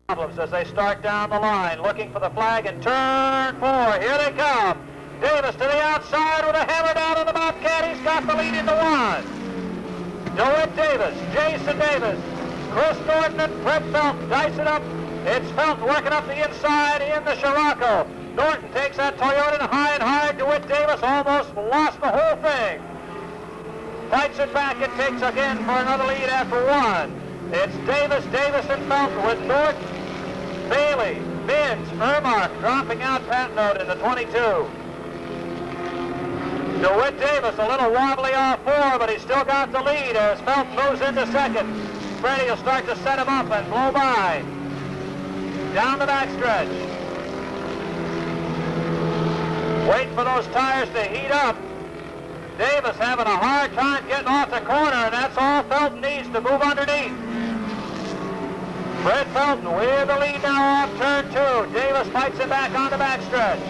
problems as they start down the line, looking for the flag in turn 4. Here they come. Davis to the outside with a hammer down on the Bobcat. He's got the lead into 1. DeWitt Davis, Jason Davis, Chris Norton and Fred Felton dice it up. It's Felton working up the inside in the Scirocco. Norton takes that Toyota high and hard. DeWitt Davis almost lost the whole thing. Fights it back and takes again for another lead after 1. It's Davis, and Felton with Norton, Bailey, Binns, Ermark dropping out Patnode in the 22. DeWitt Davis a little wobbly off 4, but he's still got the lead as Felton moves into 2nd. Freddie will start to set him up and blow by. Down the backstretch. Wait for those tires to heat up. Davis having a hard time getting off the corner, and that's all Felton needs to move underneath. Fred Felton with the lead now off turn 2. Davis fights it back on the backstretch.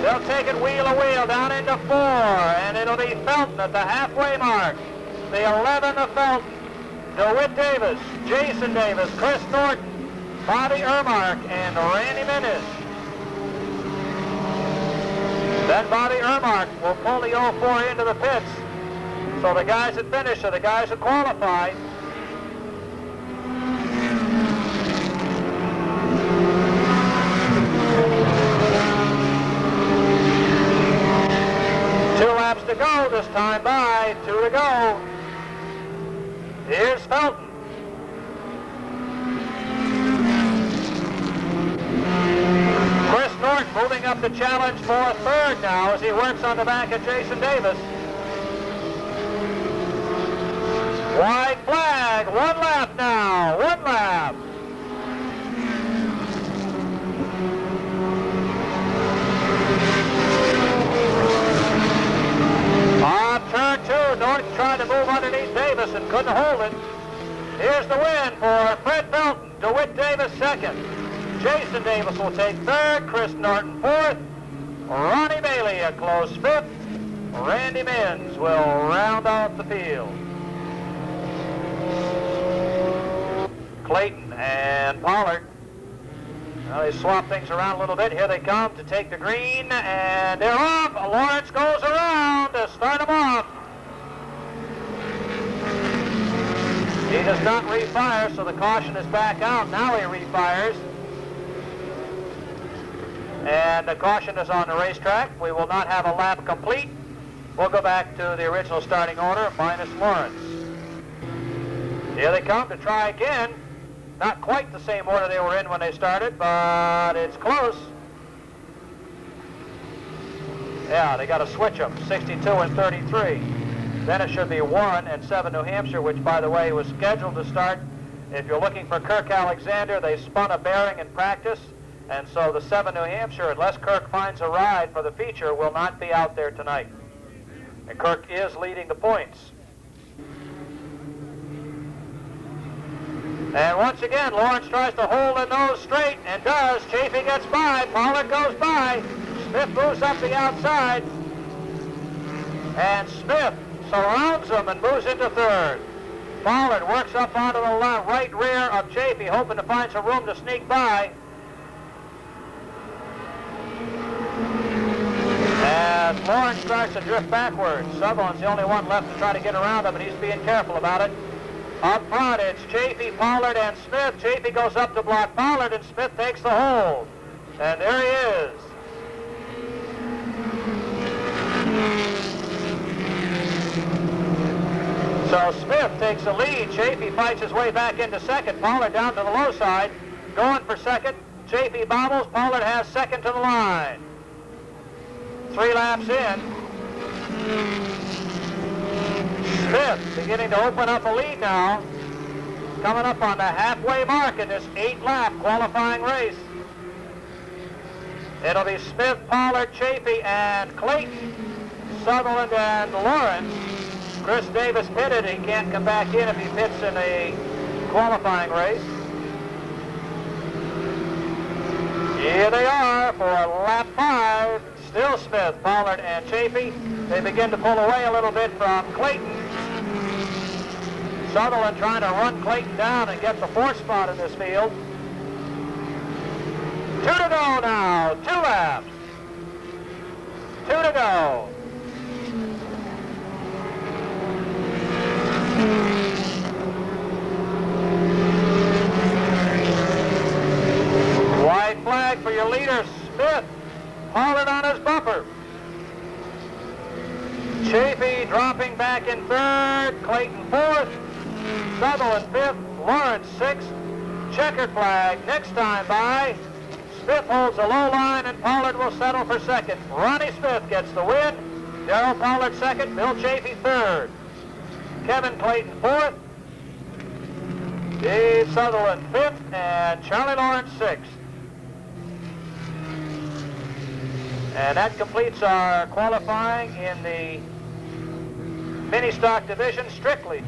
They'll take it wheel to wheel down into 4, and it'll be Felton at the halfway mark. The 11 of Felton. DeWitt Davis, Jason Davis, Chris Norton, Bobby Ermark, and Randy Minnish. Then Bobby Ermark will pull the 04 into the pits. So the guys that finish are the guys that qualify. Two laps to go this time by, 2 to go. Here's Felton. Chris Norton moving up the challenge for 3rd now as he works on the back of Jason Davis. White flag, 1 lap now, 1 lap. On turn 2, Norton trying to move underneath Davis and couldn't hold it. Here's the win for Fred Felton, DeWitt Davis 2nd. Jason Davis will take 3rd, Chris Norton 4th, Ronnie Bailey a close 5th, Randy Minns will round out the field. Clayton and Pollard, well, they swap things around a little bit. Here they come to take the green, and they're off. Lawrence goes around to start them off. He does not refire, so the caution is back out. Now he refires. And the caution is on the racetrack. We will not have a lap complete. We'll go back to the original starting order minus Lawrence. Here they come to try again. Not quite the same order they were in when they started, but it's close. Yeah, they got to switch them, 62 and 33. Then it should be Warren and 7 New Hampshire, which, by the way, was scheduled to start. If you're looking for Kirk Alexander, they spun a bearing in practice. And so the 7 New Hampshire, unless Kirk finds a ride for the feature, will not be out there tonight. And Kirk is leading the points. And once again, Lawrence tries to hold the nose straight and does. Chafee gets by. Pollard goes by. Smith moves up the outside. And Smith surrounds him and moves into 3rd. Pollard works up onto the right rear of Chafee, hoping to find some room to sneak by. As Lawrence starts to drift backwards, Sutherland's the only one left to try to get around him, and he's being careful about it. Up front, it's Chafee, Pollard, and Smith. Chafee goes up to block Pollard, and Smith takes the hold. And there he is. So Smith takes the lead. Chafee fights his way back into 2nd. Pollard down to the low side, going for 2nd. Chafee bobbles. Pollard has 2nd to the line. 3 laps in. Smith beginning to open up a lead now. Coming up on the halfway mark in this 8-lap qualifying race. It'll be Smith, Pollard, Chafee, and Clayton, Sutherland, and Lawrence. Chris Davis pitted. He can't come back in if he pits in a qualifying race. Here they are for lap 5. Still Smith, Pollard, and Chafee. They begin to pull away a little bit from Clayton. Sutherland trying to run Clayton down and get the 4th spot in this field. 2 to go now. 2 laps. 2 to go. White flag for your leader, Smith. Pollard on his bumper. Chafee dropping back in third. Clayton fourth. Sutherland fifth. Lawrence sixth. Checkered flag next time by. Smith holds a low line and Pollard will settle for second. Ronnie Smith gets the win. Darrell Pollard second. Bill Chafee third. Kevin Clayton fourth. Dave Sutherland fifth. And Charlie Lawrence sixth. And that completes our qualifying in the mini stock division strictly.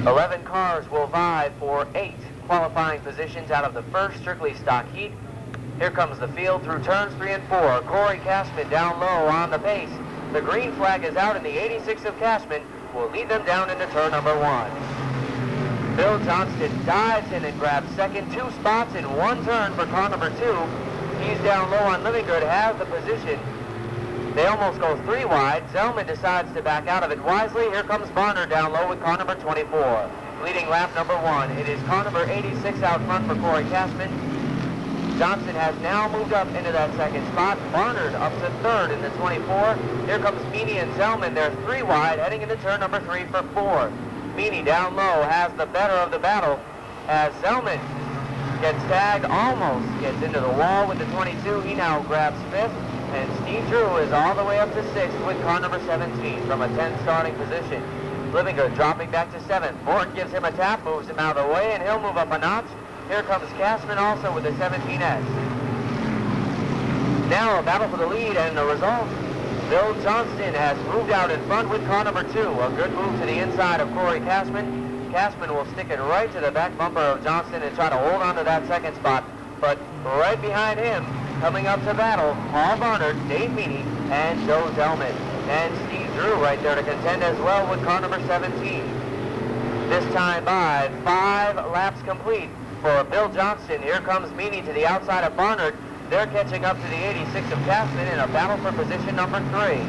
11 cars will vie for 8 qualifying positions out of the first strictly stock heat. Here comes the field through turns 3 and 4. Corey Cashman down low on the pace. The green flag is out, and the 86 of Cashman will lead them down into turn number 1. Bill Johnston dives in and grabs second. 2 spots in 1 turn for car number 2. He's down low on Living Good, has the position. They almost go 3 wide. Zellman decides to back out of it wisely. Here comes Barnard down low with car number 24. Leading lap number 1. It is car number 86 out front for Corey Cashman. Johnson has now moved up into that second spot. Barnard up to third in the 24. Here comes Meany and Zellman. They're 3 wide, heading into turn number 3 for 4. Meany down low has the better of the battle as Zellman gets tagged, almost gets into the wall with the 22. He now grabs 5th, and Steve Drew is all the way up to 6th with car number 17 from a 10 starting position. Living Good dropping back to 7th. Ford gives him a tap, moves him out of the way, and he'll move up a notch. Here comes Cashman also with the 17S. Now a battle for the lead, and the result, Bill Johnston has moved out in front with car number 2. A good move to the inside of Corey Cashman. Cashman will stick it right to the back bumper of Johnston and try to hold on to that second spot. But right behind him, coming up to battle, Paul Barnard, Dave Meany, and Joe Zellman. And Steve Drew right there to contend as well with car number 17. This time by 5 laps complete for Bill Johnston. Here comes Meany to the outside of Barnard. They're catching up to the 86 of Cashman in a battle for position number 3.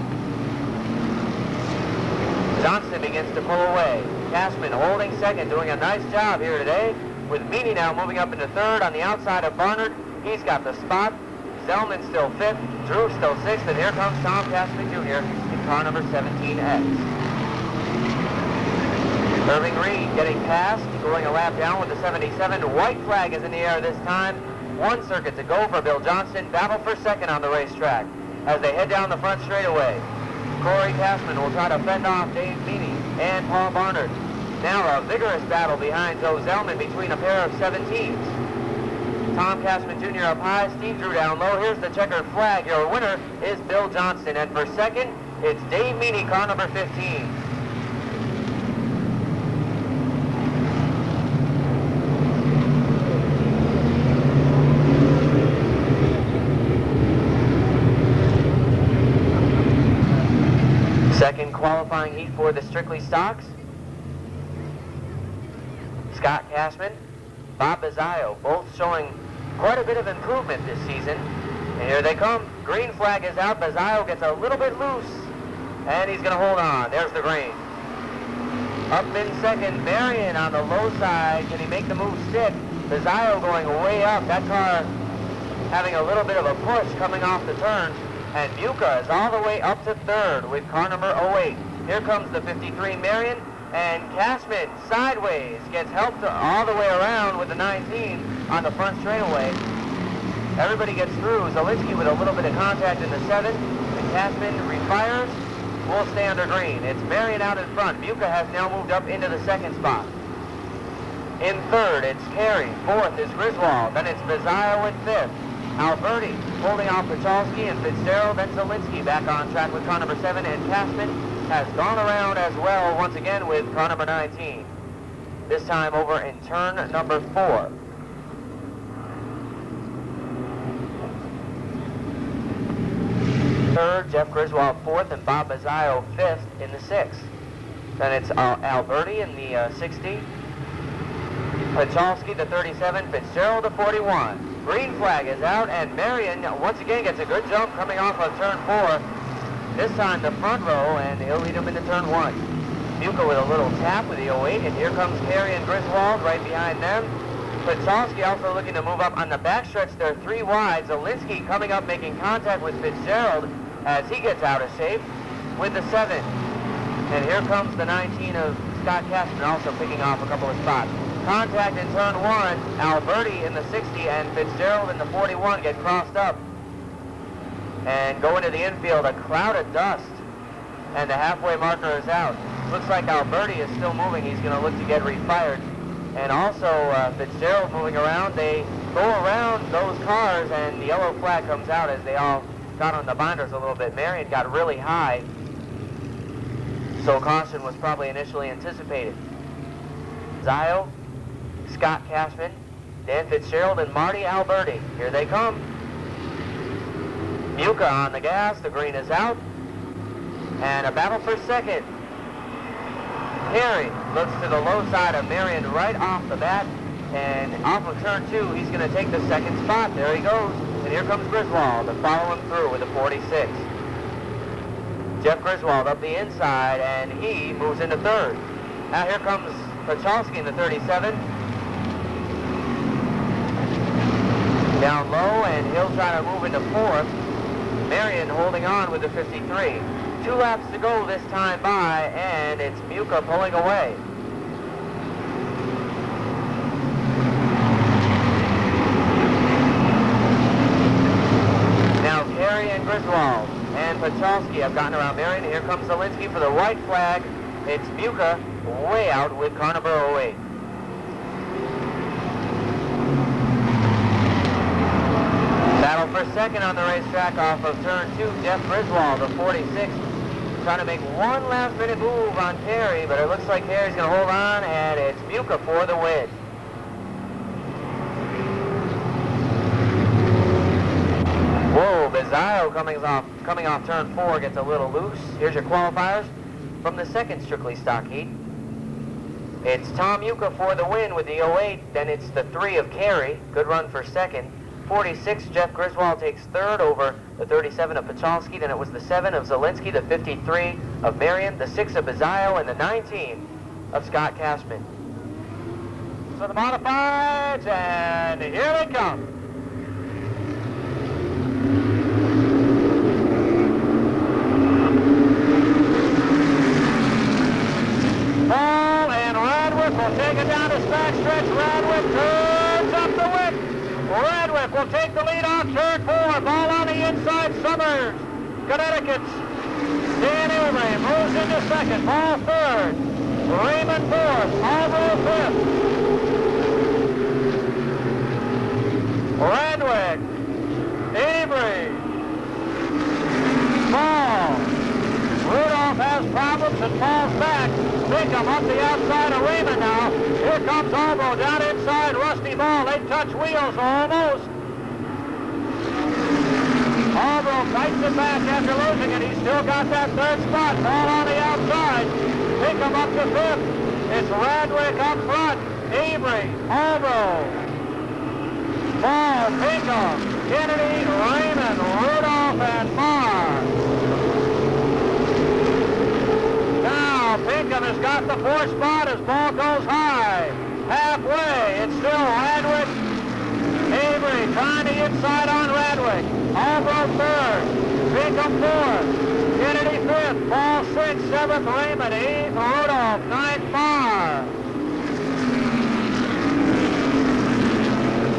Johnston begins to pull away. Cashman holding second, doing a nice job here today, with Meany now moving up into third on the outside of Barnard. He's got the spot. Zellman still 5th, Drew still 6th, and here comes Tom Cashman Jr. in car number 17X. Irving Reed getting past, going a lap down with the 77. White flag is in the air this time. 1 circuit to go for Bill Johnston. Battle for second on the racetrack as they head down the front straightaway. Corey Cashman will try to fend off Dave Meany and Paul Barnard. Now a vigorous battle behind Joe Zellman between a pair of 17s. Tom Cashman Jr. up high, Steve Drew down low. Here's the checkered flag. Your winner is Bill Johnston. And for second, it's Dave Meany, car number 15. Second qualifying heat for the Strictly Stocks. Scott Cashman, Bob Bazzaio, both showing quite a bit of improvement this season. And here they come. Green flag is out. Bazzaio gets a little bit loose, and he's going to hold on. There's the green. Up in second, Marion on the low side. Can he make the move stick? Bazzaio going way up. That car having a little bit of a push coming off the turn. And Buca is all the way up to third with car number 08. Here comes the 53 Marion, and Cashman sideways gets helped all the way around with the 19 on the front straightaway. Everybody gets through. Zielinski with a little bit of contact in the 7, and Cashman refires. Will stay under green. It's Marion out in front. Buca has now moved up into the second spot. In third, it's Carey. Fourth is Griswold. Then it's Bazzaio in fifth. Alberti holding off Pachalski and Fitzgerald, then Zielinski back on track with car number 7, and Cashman has gone around as well once again with car number 19. This time over in turn number 4. Third, Jeff Griswold 4th, and Bob Bazzaio 5th in the 6th. Then it's Alberti in the 60. Pachalski, the 37, Fitzgerald, the 41. Green flag is out, and Marion once again gets a good jump coming off of turn 4. This time the front row, and he'll lead him into turn 1. Muka with a little tap with the 08, and here comes Carey and Griswold right behind them. Pachalski also looking to move up on the backstretch. They're 3 wide. Zielinski coming up, making contact with Fitzgerald as he gets out of shape with the 7. And here comes the 19 of Scott Cashman also picking off a couple of spots. Contact in turn 1. Alberti in the 60 and Fitzgerald in the 41 get crossed up. And go into the infield, a cloud of dust. And the halfway marker is out. Looks like Alberti is still moving. He's going to look to get refired. And also Fitzgerald moving around. They go around those cars and the yellow flag comes out as they all got on the binders a little bit. Marion got really high, so caution was probably initially anticipated. Zio, Scott Cashman, Dan Fitzgerald, and Marty Alberti. Here they come. Muka on the gas. The green is out. And a battle for second. Carey looks to the low side of Marion right off the bat, and off of turn 2, he's going to take the second spot. There he goes, and here comes Griswold to follow him through with a 46. Jeff Griswold up the inside, and he moves into third. Now here comes Pachalski in the 37. Down low, and he'll try to move into fourth. Marion holding on with the 53. 2 laps to go this time by, and it's Muka pulling away. Now Carey and Griswold and Pachalski have gotten around Marion. Here comes Zielinski for the white flag. It's Muka way out with car number 08. Battle for second on the racetrack off of turn 2. Jeff Griswold, the 46. Trying to make one last-minute move on Carey, but it looks like Carey's going to hold on, and it's Muka for the win. Whoa, Bizarro coming off turn 4 gets a little loose. Here's your qualifiers from the second strictly stock heat. It's Tom Muka for the win with the 08, then it's the 3 of Carey. Good run for second. 46, Jeff Griswold takes third over the 37 of Pachalski. Then it was the 7 of Zielinski, the 53 of Marion, the 6 of Bizarro, and the 19 of Scott Cashman. So the modifieds, and here they come. Paul and Radwick will take it down to backstretch. Radwick turns up the wick. Radwick will take the lead off turn 4. Ball on the inside. Summers, Connecticut's Dan Avery moves into second. Ball third. Raymond fourth. Albro fifth. Radwick, Avery, Ball. Rudolph has problems and falls back. Bingham up the outside of Raymond now. Here comes Albro down inside. Rusty Ball. They touch wheels almost. Albro fights it back after losing it. He's still got that third spot. Ball on the outside. Bingham up to fifth. It's Radwick up front. Avery, Albro, Ball, Bingham, Kennedy, Raymond, Rudolph, and Marr. Now Pinkham has got the 4th spot as Ball goes high. Halfway, it's still Radwick. Avery trying the inside on Radwick. Albro 3rd. Pinkham 4th. Kennedy 5th. Ball 6th. 7th. Raymond 8th. Rudolph 9th. Marr.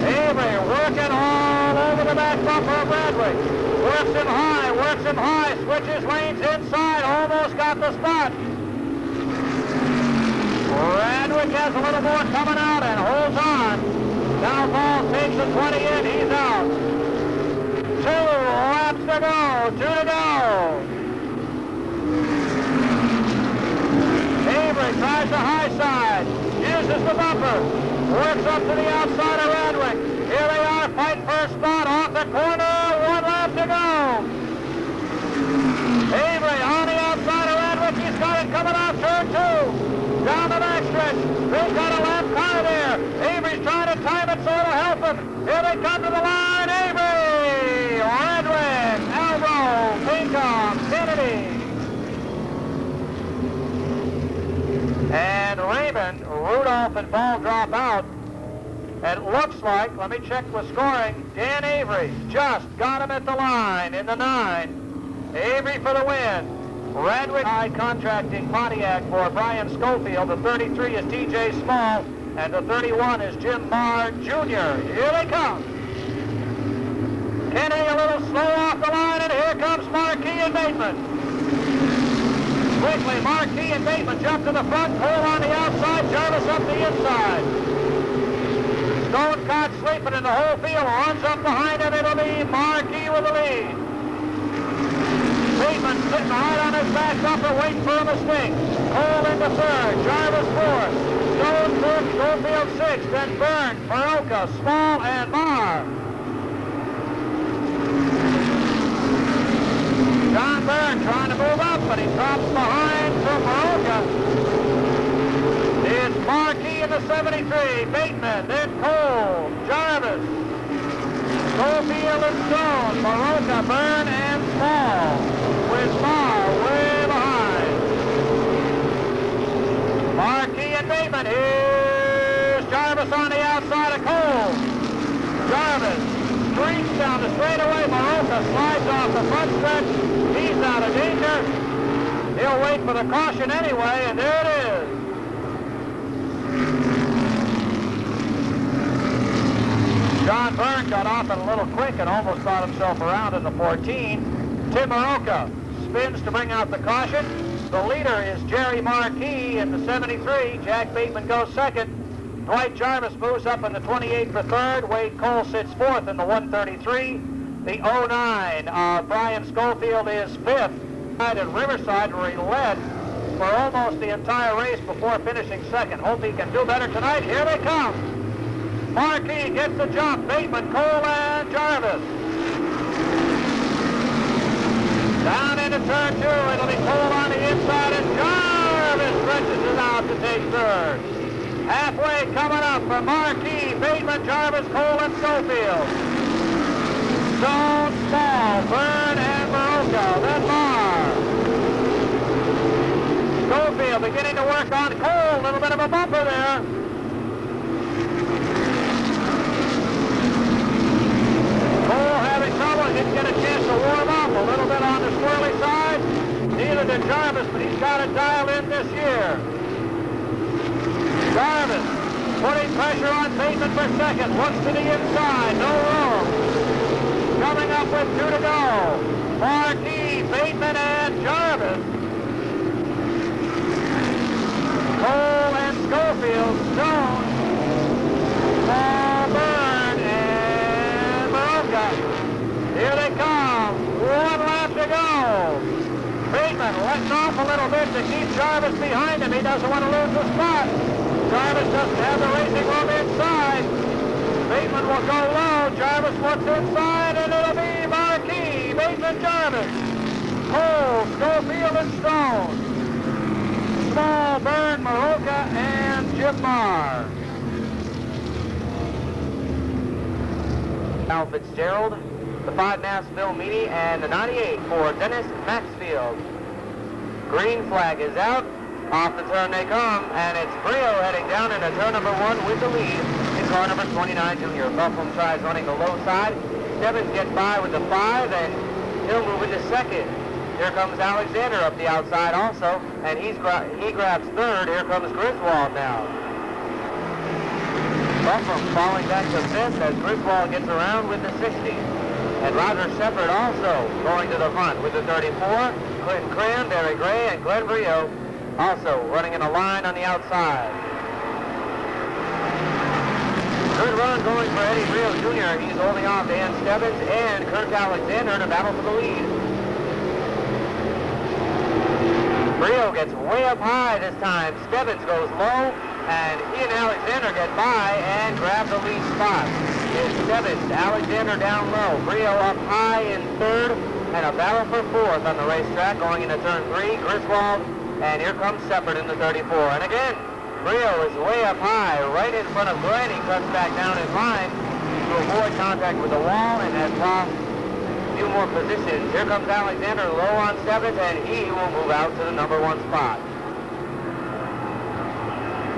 Avery working all over the back bumper of Radwick. Works him high, switches lanes inside, almost got the spot. Radwick has a little more coming out and holds on. Now Ball takes the 20 in, he's out. 2 laps to go, 2 to go. Avery tries the high side, uses the bumper, works up to the outside of Radwick. Here they are, fighting for a spot off the corner, 1 lap to go. Avery on the outside of Radwick, he's got it coming off turn 2. Down the backstretch, they've got a lap car there. also to help him. Here they come to the line. Avery, Redwick, Alvaro, Pinkham, Kennedy. And Raymond, Rudolph, and Ball drop out. It looks like, let me check the scoring, Dan Avery just got him at the line in the 9. Avery for the win. Redwick High contracting Pontiac for Brian Schofield. The 33 is TJ Small, and the 31 is Jim Marr Jr. Here they come. Kennedy a little slow off the line, and here comes Marquis and Bateman. Quickly, Marquis and Bateman jump to the front, Cole on the outside, Jarvis up the inside. Stone caught sleeping in the whole field, runs up behind him. It'll be Marquis with the lead. Bateman sitting hard on his back upper, waiting for a mistake. Cole into third, Jarvis fourth, Stone fifth, Schofield sixth, then Byrne, Maroka, Small, and Marr. John Byrne trying to move up, but he drops behind from Maroka. It's Marquis in the 73, Bateman, then Cole, Jarvis, Schofield and Stone, Maroka, Byrne, and Small, with Marr way behind. Marquis and Bateman, here's Jarvis on the outside of Cole. Jarvis streaks down the straightaway, Maroka slides off the front stretch, he's out of danger. He'll wait for the caution anyway, and there it is. John Byrne got off it a little quick and almost got himself around in the 14. Tim Maroka spins to bring out the caution. The leader is Jerry Marquis in the 73. Jack Bateman goes second. Dwight Jarvis moves up in the 28 for third. Wade Cole sits fourth in the 133. The 09 of Brian Schofield is fifth. At Riverside, where he led for almost the entire race before finishing second. Hope he can do better tonight. Here they come. Marquis gets the jump. Bateman, Cole, and Jarvis. Down into turn two. It'll be Cole on the inside, and Jarvis stretches it out to take third. Halfway coming up for Marquis, Bateman, Jarvis, Cole, and Schofield. Stone, Small, Byrne, and Maroka. Then Marr. Schofield beginning to work on Cole. A little bit of a bumper there. Cole having trouble, didn't get a chance to warm up, a little bit on the swirly side. Neither did Jarvis, but he's got it dialed in this year. Jarvis putting pressure on Bateman for second, looks to the inside, no room. Coming up with two to go. Marquis, Bateman, and Jarvis. Cole and Schofield, Stone, Byrne, and Maroka. Here they come. One lap to go. Bateman letting off a little bit to keep Jarvis behind him. He doesn't want to lose the spot. Jarvis doesn't have the racing room inside. Bateman will go low. Jarvis looks inside, and it'll be Marquis, Bateman, Jarvis, Cole, Schofield, and Stone. Small, Byrne, Maroka, and Jim Marr. Al Fitzgerald, the 5 Nashville Meany, and the 98 for Dennis Maxfield. Green flag is out. Off the turn they come, and it's Brio heading down into turn number 1 with the lead in car number 29, Junior. Buffalo tries running the low side. Stebbins gets by with the 5, and he'll move into second. Here comes Alexander up the outside also, and he grabs third. Here comes Griswold now. Buffalo falling back to fifth as Griswold gets around with the 60. And Roger Shepard also going to the front with the 34. Clinton Cram, Barry Gray, and Glenn Brio also running in a line on the outside. Good run going for Eddie Brio Jr. He's holding off Dan Stebbins and Kirk Alexander to battle for the lead. Brio gets way up high this time. Stebbins goes low, and he and Alexander get by and grab the lead spot. It's Stebbins, Alexander down low, Brio up high in third, and a battle for fourth on the racetrack going into turn 3. Griswold, and here comes Shepard in the 34. And again, Brio is way up high, right in front of Glenn. He cuts back down in line to avoid contact with the wall and has lost a few more positions. Here comes Alexander low on Stebbins, and he will move out to the number 1 spot.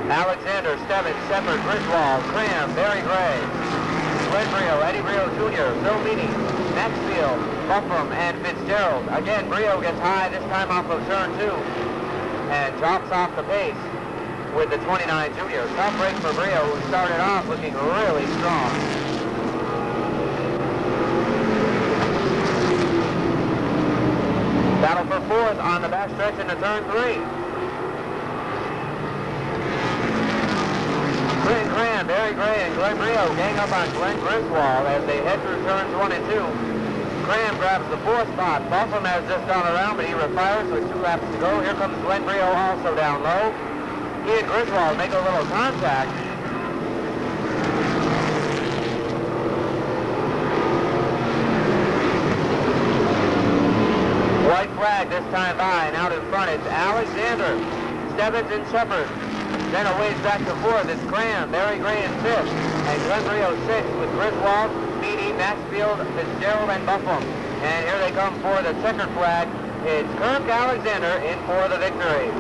Alexander, Stebbins, Shepard, Griswold, Cram, Barry Gray, Glenn Brio, Eddie Brio Jr., Phil Meany, Maxfield, Buffum, and Fitzgerald. Again, Brio gets high, this time off of turn 2, and drops off the pace with the 29 Junior. Tough break for Brio, who started off looking really strong. Battle for 4th on the backstretch into turn 3. Glenn Cram, Barry Gray, and Glenn Brio gang up on Glenn Griswold as they head through turns 1 and 2. Cram grabs the 4th spot. Buffum has just gone around, but he retires with 2 laps to go. Here comes Glenn Brio also down low. He and Griswold make a little contact. White flag this time by, and out in front it's Alexander, Stebbins, and Shepard. Then a ways back to 4th, it's Cram, Barry Gray in 5th, and Glenn Brio 6th with Griswold, Meany, Maxfield, Fitzgerald, and Buffum. And here they come for the checkered flag. It's Kirk Alexander in for the victory.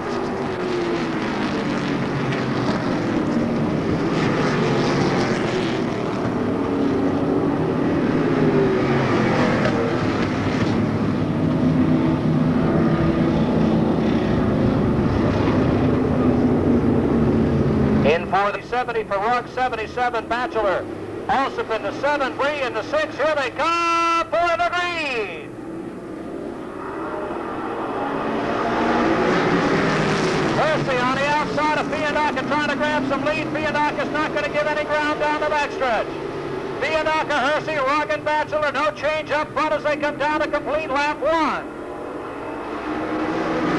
For the 70 for Rock, 77 Bachelor. Alsop in the 7, Bree in the 6. Here they come for the green. Hersey on the outside of Fiandaca trying to grab some lead. Fiandaca's not going to give any ground down the backstretch. Fiandaca, Hersey, Rock, and Bachelor. No change up front as they come down to complete lap 1.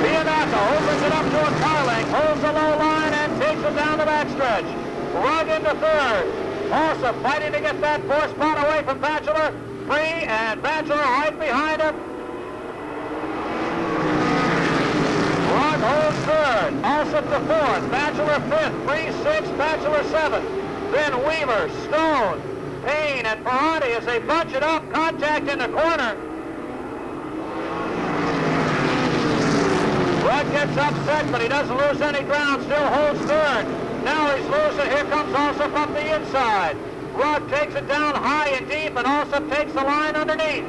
Fiandaca opens it up to a car length, holds the low line, and takes it down the backstretch. Rug into 3rd. Also fighting to get that 4th spot away from Bachelor. Bree and Bachelor right behind him. Rug holds 3rd. Also to 4th. Bachelor 5th. Bree 6th. Bachelor 7th. Then Weaver, Stone, Payne, and Ferrari as they bunch it up. Contact in the corner. Rudd gets upset, but he doesn't lose any ground, still holds 3rd. Now he's losing. Here comes Alsop from the inside. Rudd takes it down high and deep, and Alsop takes the line underneath.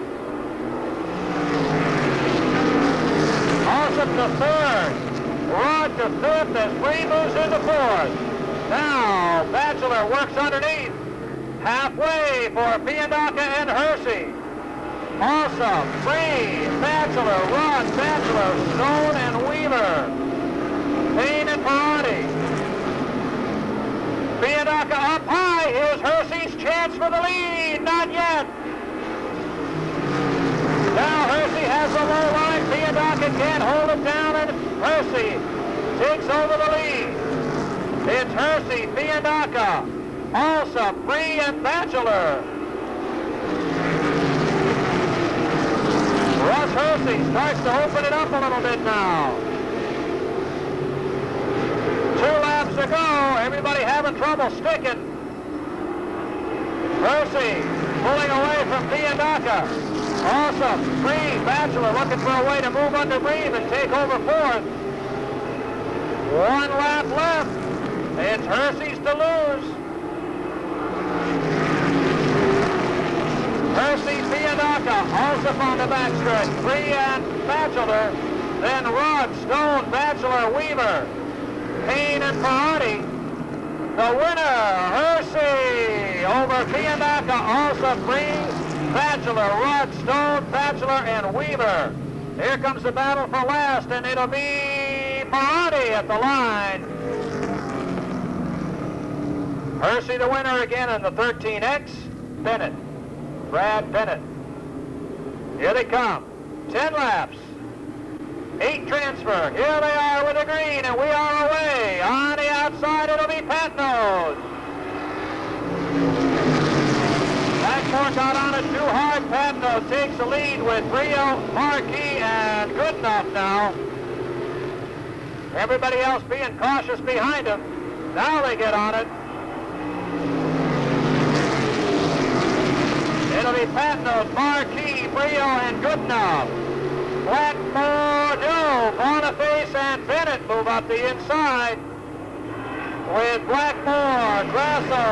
Alsop to 3rd. Rudd to 5th as Bree moves into 4th. Now Bachelor works underneath. Halfway for Fiandaca and Hersey. Alsop, Bree, Bachelor, Rudd, Bachelor, Stone, and Weaver. Payne and Parati. Fiandaca up high. Here's Hersey's chance for the lead. Not yet. Now Hersey has the low line. Fiandaca can't hold it down, and Hersey takes over the lead. It's Hersey, Fiandaca, Alsop, Bree, and Bachelor. Russ Hersey starts to open it up a little bit now. 2 laps to go. Everybody having trouble sticking. Hersey pulling away from Fiandaca. Awesome. Bree, Bachelor looking for a way to move under Bree and take over 4th. 1 lap left. It's Hersey's to lose. Hersey, Fiandaca, Alsop on the backstretch. Bree and Bachelor. Then Rudd, Stone, Bachelor, Weaver, Payne, and Parati. The winner, Hersey, over Fiandaca, Alsop, Bree, Bachelor, Rudd, Stone, Bachelor, and Weaver. Here comes the battle for last, and it'll be Parati at the line. Hersey the winner again in the 13X. Bennett. Brad Bennett. Here they come. 10 laps. 8 transfer. Here they are with the green, and we are away. On the outside, it'll be Pat Nose. Blackmore got on it too hard. Pat Nose takes the lead with Brio, Marquis, and Goodenough now. Everybody else being cautious behind him. Now they get on it. It'll be Patnoe, Marquis, Brio, and Goodenough. Blackmore, no. Boniface and Bennett move up the inside. With Blackmore, Grasso,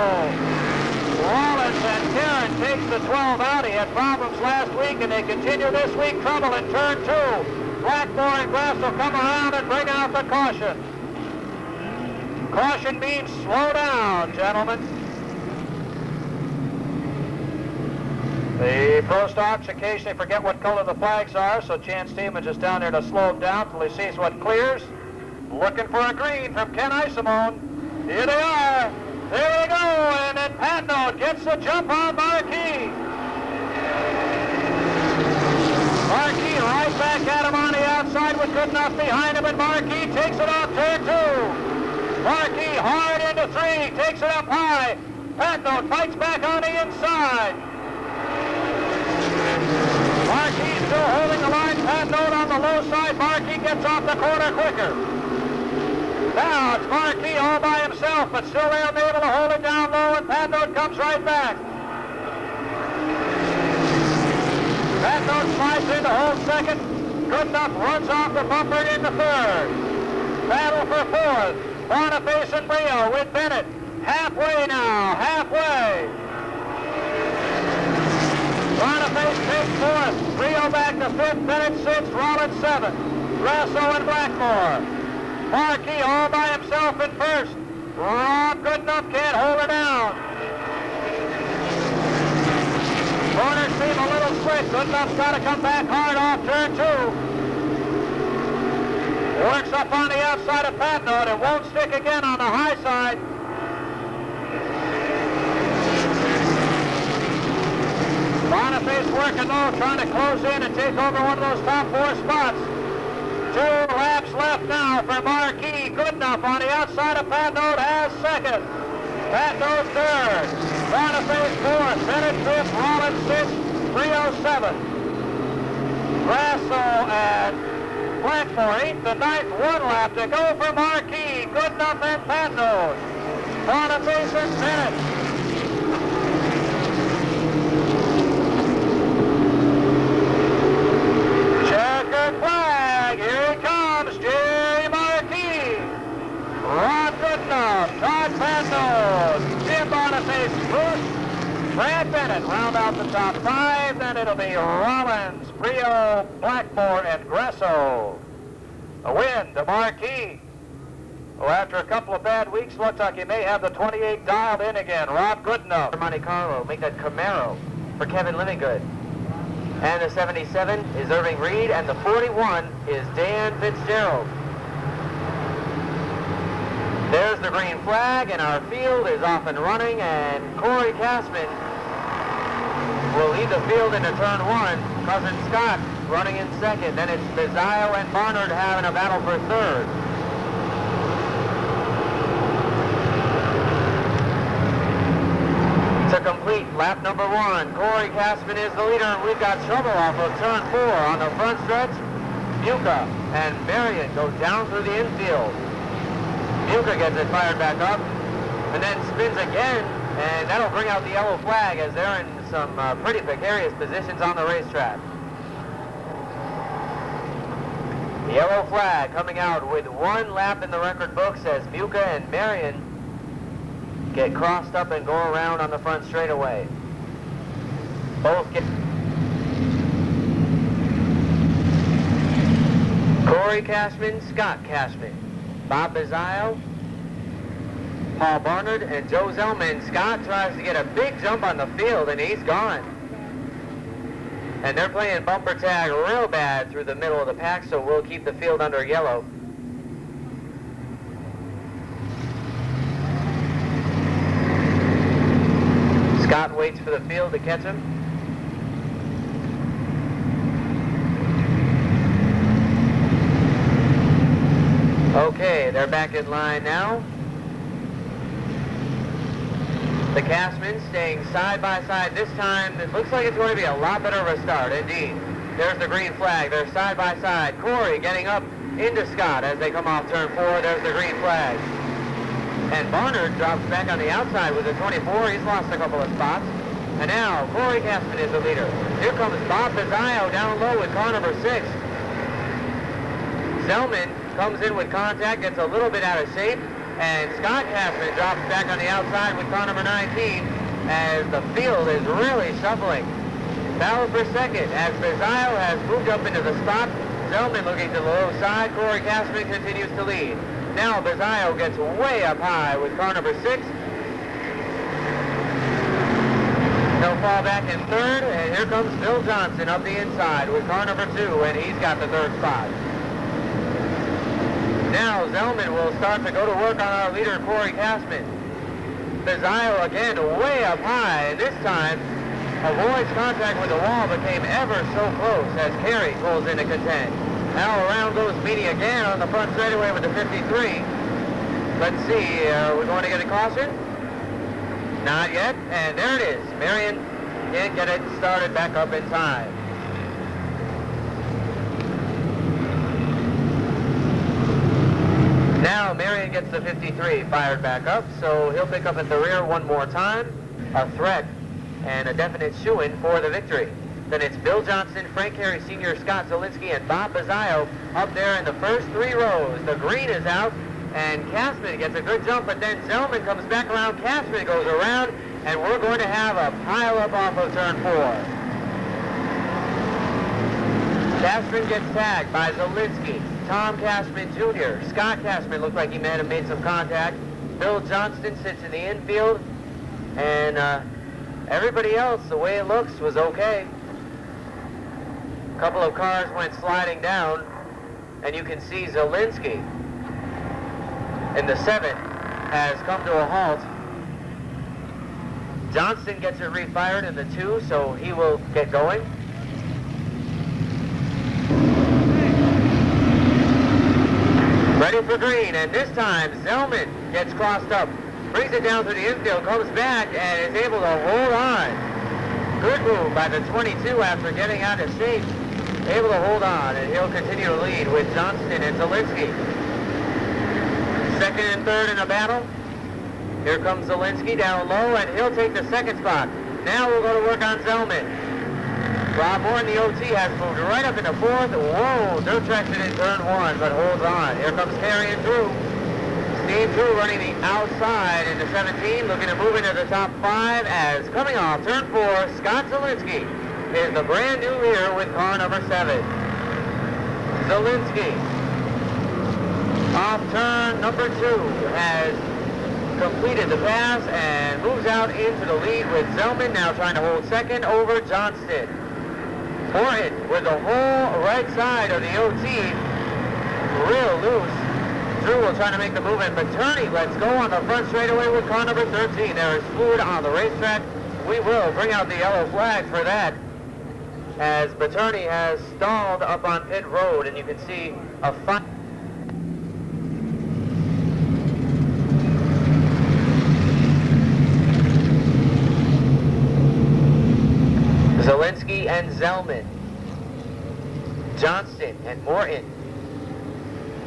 Rollins, and Karen takes the 12 out. He had problems last week, and they continue this week. Trouble in turn 2. Blackmore and Grasso come around and bring out the caution. Caution means slow down, gentlemen. The pro stocks occasionally forget what color the flags are, so Chan Stevens is down there to slow them down till he sees what clears. Looking for a green from Ken Isimone. Here they are. There they go, and then Patnoe gets the jump on Marquis. Marquis right back at him on the outside with Goodenough behind him, and Marquis takes it off turn 2. Marquis hard into 3, takes it up high. Patnoe fights back on the inside. Marquis still holding the line. Patnoe on the low side. Marquis gets off the corner quicker. Now it's Marquis all by himself, but still they'll be able to hold it down low, and Patnoe comes right back. Patnoe slides into hold second. Goodenough runs off the bumper into third. Battle for fourth. Boniface and Brio with Bennett. Halfway now, halfway. Boniface takes fourth. Brio back to fifth. Bennett sixth. Rollins seventh. Grasso and Blackmore. Marquis all by himself in first. Rob Goodenough can't hold her down. Corners seem a little slick. Goodenough's got to come back hard off turn 2. Works up on the outside of Patnoe, and it won't stick again on the high side. Boniface working low, trying to close in and take over one of those top 4 spots. 2 laps left now for Marquis. Goodenough on the outside of Patnoe as second. Patnoe third. Boniface fourth. Bennett fifth. Rollins sixth. Brio seventh. Grasso and Blackmore eighth and ninth. 1 lap to go for Marquis. Goodenough and Patnoe. Boniface and Bennett. Checkered flag. Here he comes. Jerry Marquis. Ron Goodenough. Todd Patnoe. Jim Boniface. Bruce. Brad Bennett round out the top 5. Then it'll be Rollins, Brio, Blackmore, and Grasso. A win to Marquis. Well, after a couple of bad weeks, looks like he may have the 28 dialed in again. Ron Goodenough. Monte Carlo, make that Camaro for Kevin Livingood. And the 77 is Irving Reed, and the 41 is Dan Fitzgerald. There's the green flag, and our field is off and running, and Corey Cashman will lead the field into turn 1. Cousin Scott running in second. Then it's Bizzio and Barnard having a battle for third. To complete lap number 1, Corey Cashman is the leader, and we've got trouble off of turn 4 on the front stretch. Muka and Marion go down through the infield. Muka gets it fired back up and then spins again, and that'll bring out the yellow flag as they're in some pretty precarious positions on the racetrack. The yellow flag coming out with 1 lap in the record books as Muka and Marion get crossed up and go around on the front straightaway. Both get... Corey Cashman, Scott Cashman, Bob Bizzio, Paul Barnard, and Joe Zellman. Scott tries to get a big jump on the field, and he's gone. And they're playing bumper tag real bad through the middle of the pack, so we'll keep the field under yellow. Scott waits for the field to catch him. Okay, they're back in line now. The Cashman staying side by side. This time, it looks like it's going to be a lot better of a start, indeed. There's the green flag. They're side by side. Corey getting up into Scott as they come off turn 4. There's the green flag. And Barnard drops back on the outside with a 24. He's lost a couple of spots. And now Corey Castman is the leader. Here comes Bob Pizzaio down low with car number 6. Zellman comes in with contact, gets a little bit out of shape, and Scott Castman drops back on the outside with car number 19 as the field is really shuffling. Battle for second as Pizzaio has moved up into the spot. Zellman looking to the low side. Corey Castman continues to lead. Now Pizzaio gets way up high with car number 6. He'll fall back in third, and here comes Bill Johnson up the inside with car number 2, and he's got the third spot. Now Zellman will start to go to work on our leader, Corey Castman. Pizzaio again way up high, and this time avoids contact with the wall, but came ever so close as Carey pulls in to contend. Now around goes Meany again on the front straightaway with the 53. Let's see, are we going to get a caution? Not yet, and there it is. Marion can't get it started back up in time. Now Marion gets the 53 fired back up, so he'll pick up at the rear one more time. A threat and a definite shoo-in for the victory. Then it's Bill Johnson, Frank Harry Sr., Scott Zielinski, and Bob Pizzaio up there in the first 3 rows. The green is out, and Castman gets a good jump, but then Zellman comes back around, Castman goes around, and we're going to have a pile-up off of turn 4. Castman gets tagged by Zielinski, Tom Castman Jr., Scott Castman looked like he might have made some contact. Bill Johnston sits in the infield, and everybody else, the way it looks, was okay. A couple of cars went sliding down, and you can see Zielinski in the 7 has come to a halt. Johnston gets it refired in the 2, so he will get going. Ready for green, and this time Zellman gets crossed up, brings it down to the infield, comes back, and is able to hold on. Good move by the 22 after getting out of shape. Able to hold on, and he'll continue to lead with Johnston and Zielinski. Second and third in a battle. Here comes Zielinski down low, and he'll take the second spot. Now we'll go to work on Zellman. Rob Moore in the OT has moved right up into fourth. Whoa, dirt tracks it in turn 1, but holds on. Here comes Terry and Drew. Steve Drew running the outside into 17, looking to move into the top 5 as coming off turn 4, Scott Zielinski is the brand new leader with car number 7. Zielinski off turn number 2 has completed the pass and moves out into the lead with Zellman now trying to hold second over Johnston. Morton with the whole right side of the OT real loose. Drew will try to make the movement, but Turney lets go on the front straightaway with car number 13. There is fluid on the racetrack. We will bring out the yellow flag for that as Baturney has stalled up on pit road, and you can see a fine. Zielinski and Zellman, Johnston and Morton,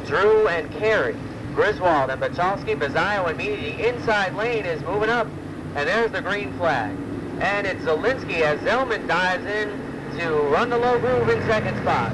Drew and Carey, Griswold and Bachalski, Pizzaio and Meany. The inside lane is moving up, and there's the green flag. And it's Zielinski as Zellman dives in to run the low groove in second spot.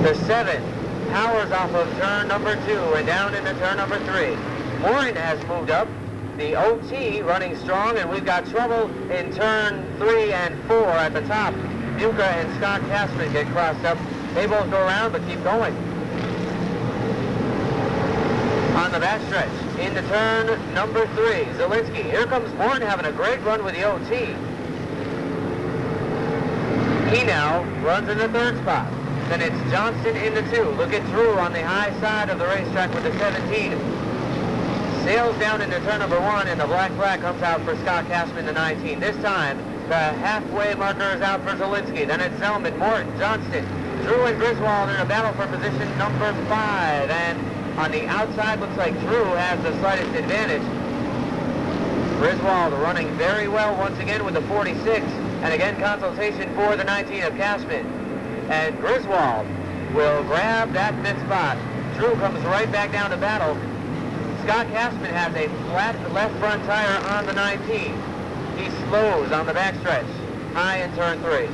The 7 powers off of turn number 2 and down into turn number 3. Morton has moved up. The OT running strong, and we've got trouble in turn 3 and 4 at the top. Buca and Scott Castman get crossed up. They both go around, but keep going. On the backstretch, into turn number 3, Zielinski. Here comes Morton having a great run with the OT. He now runs in the 3rd spot. Then it's Johnston in the 2. Look at Drew on the high side of the racetrack with the 17. Sails down into turn number 1, and the black flag comes out for Scott Castman, the 19. This time, the halfway marker is out for Zielinski. Then it's Zellman, Morton, Johnston, Drew and Griswold in a battle for position number 5. And on the outside, looks like Drew has the slightest advantage. Griswold running very well once again with the 46. And again, consultation for the 19 of Castman. And Griswold will grab that 5th spot. Drew comes right back down to battle. Scott Cashman has a flat left front tire on the 19. He slows on the backstretch, high in turn 3.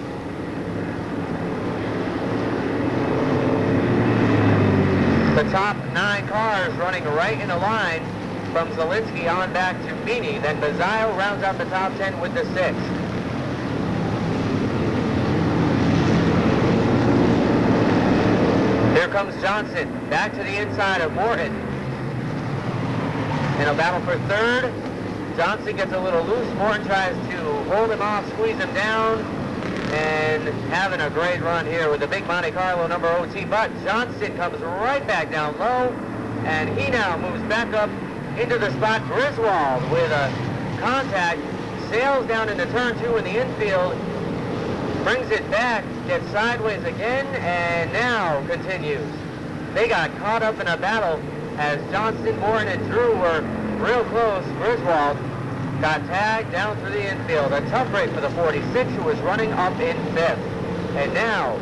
The top 9 cars running right in a line from Zielinski on back to Meany. Then Bazile rounds out the top 10 with the 6. Here comes Johnson, back to the inside of Morton. In a battle for third, Johnson gets a little loose. Morton tries to hold him off, squeeze him down, and having a great run here with the big Monte Carlo number OT. But Johnson comes right back down low, and he now moves back up into the spot. Griswold with a contact, sails down into turn 2 in the infield, brings it back, gets sideways again, and now continues. They got caught up in a battle as Johnson, Morton, and Drew were real close. Griswold got tagged down through the infield. A tough break for the 46, who was running up in 5th. And now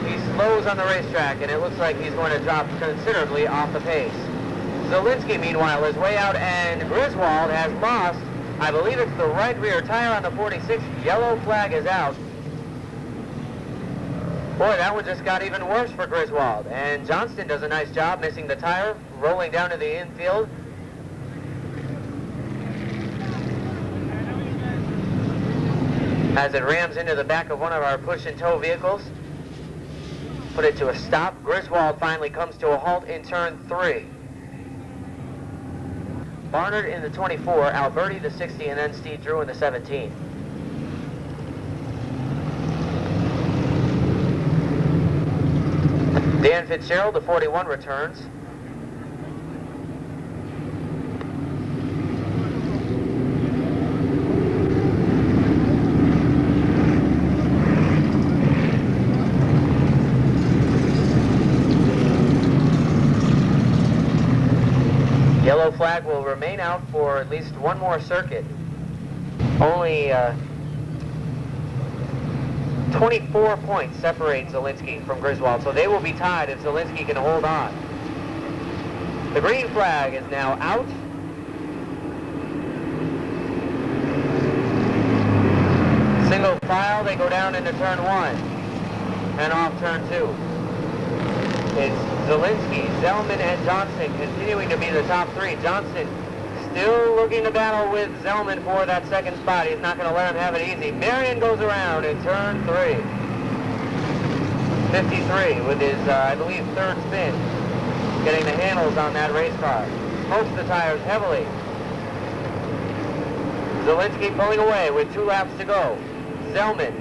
he slows on the racetrack, and it looks like he's going to drop considerably off the pace. Zielinski, meanwhile, is way out, and Griswold has lost, I believe it's the right rear tire on the 46. Yellow flag is out. Boy, that one just got even worse for Griswold. And Johnston does a nice job missing the tire, rolling down to the infield. As it rams into the back of one of our push and tow vehicles. Put it to a stop. Griswold finally comes to a halt in turn 3. Barnard in the 24, Alberti the 60, and then Steve Drew in the 17. Dan Fitzgerald, the 41, returns. Yellow flag will remain out for at least one more circuit. Only 24 points separate Zielinski from Griswold, so they will be tied if Zielinski can hold on. The green flag is now out. Single file, they go down into turn 1 and off turn 2. It's Zielinski, Zellman, and Johnson continuing to be the top 3. Johnson still looking to battle with Zellman for that second spot. He's not going to let him have it easy. Marion goes around in turn 3. 53 with his, I believe, third spin. Getting the handles on that race car. Smokes the tires heavily. Zielinski pulling away with 2 laps to go. Zellman,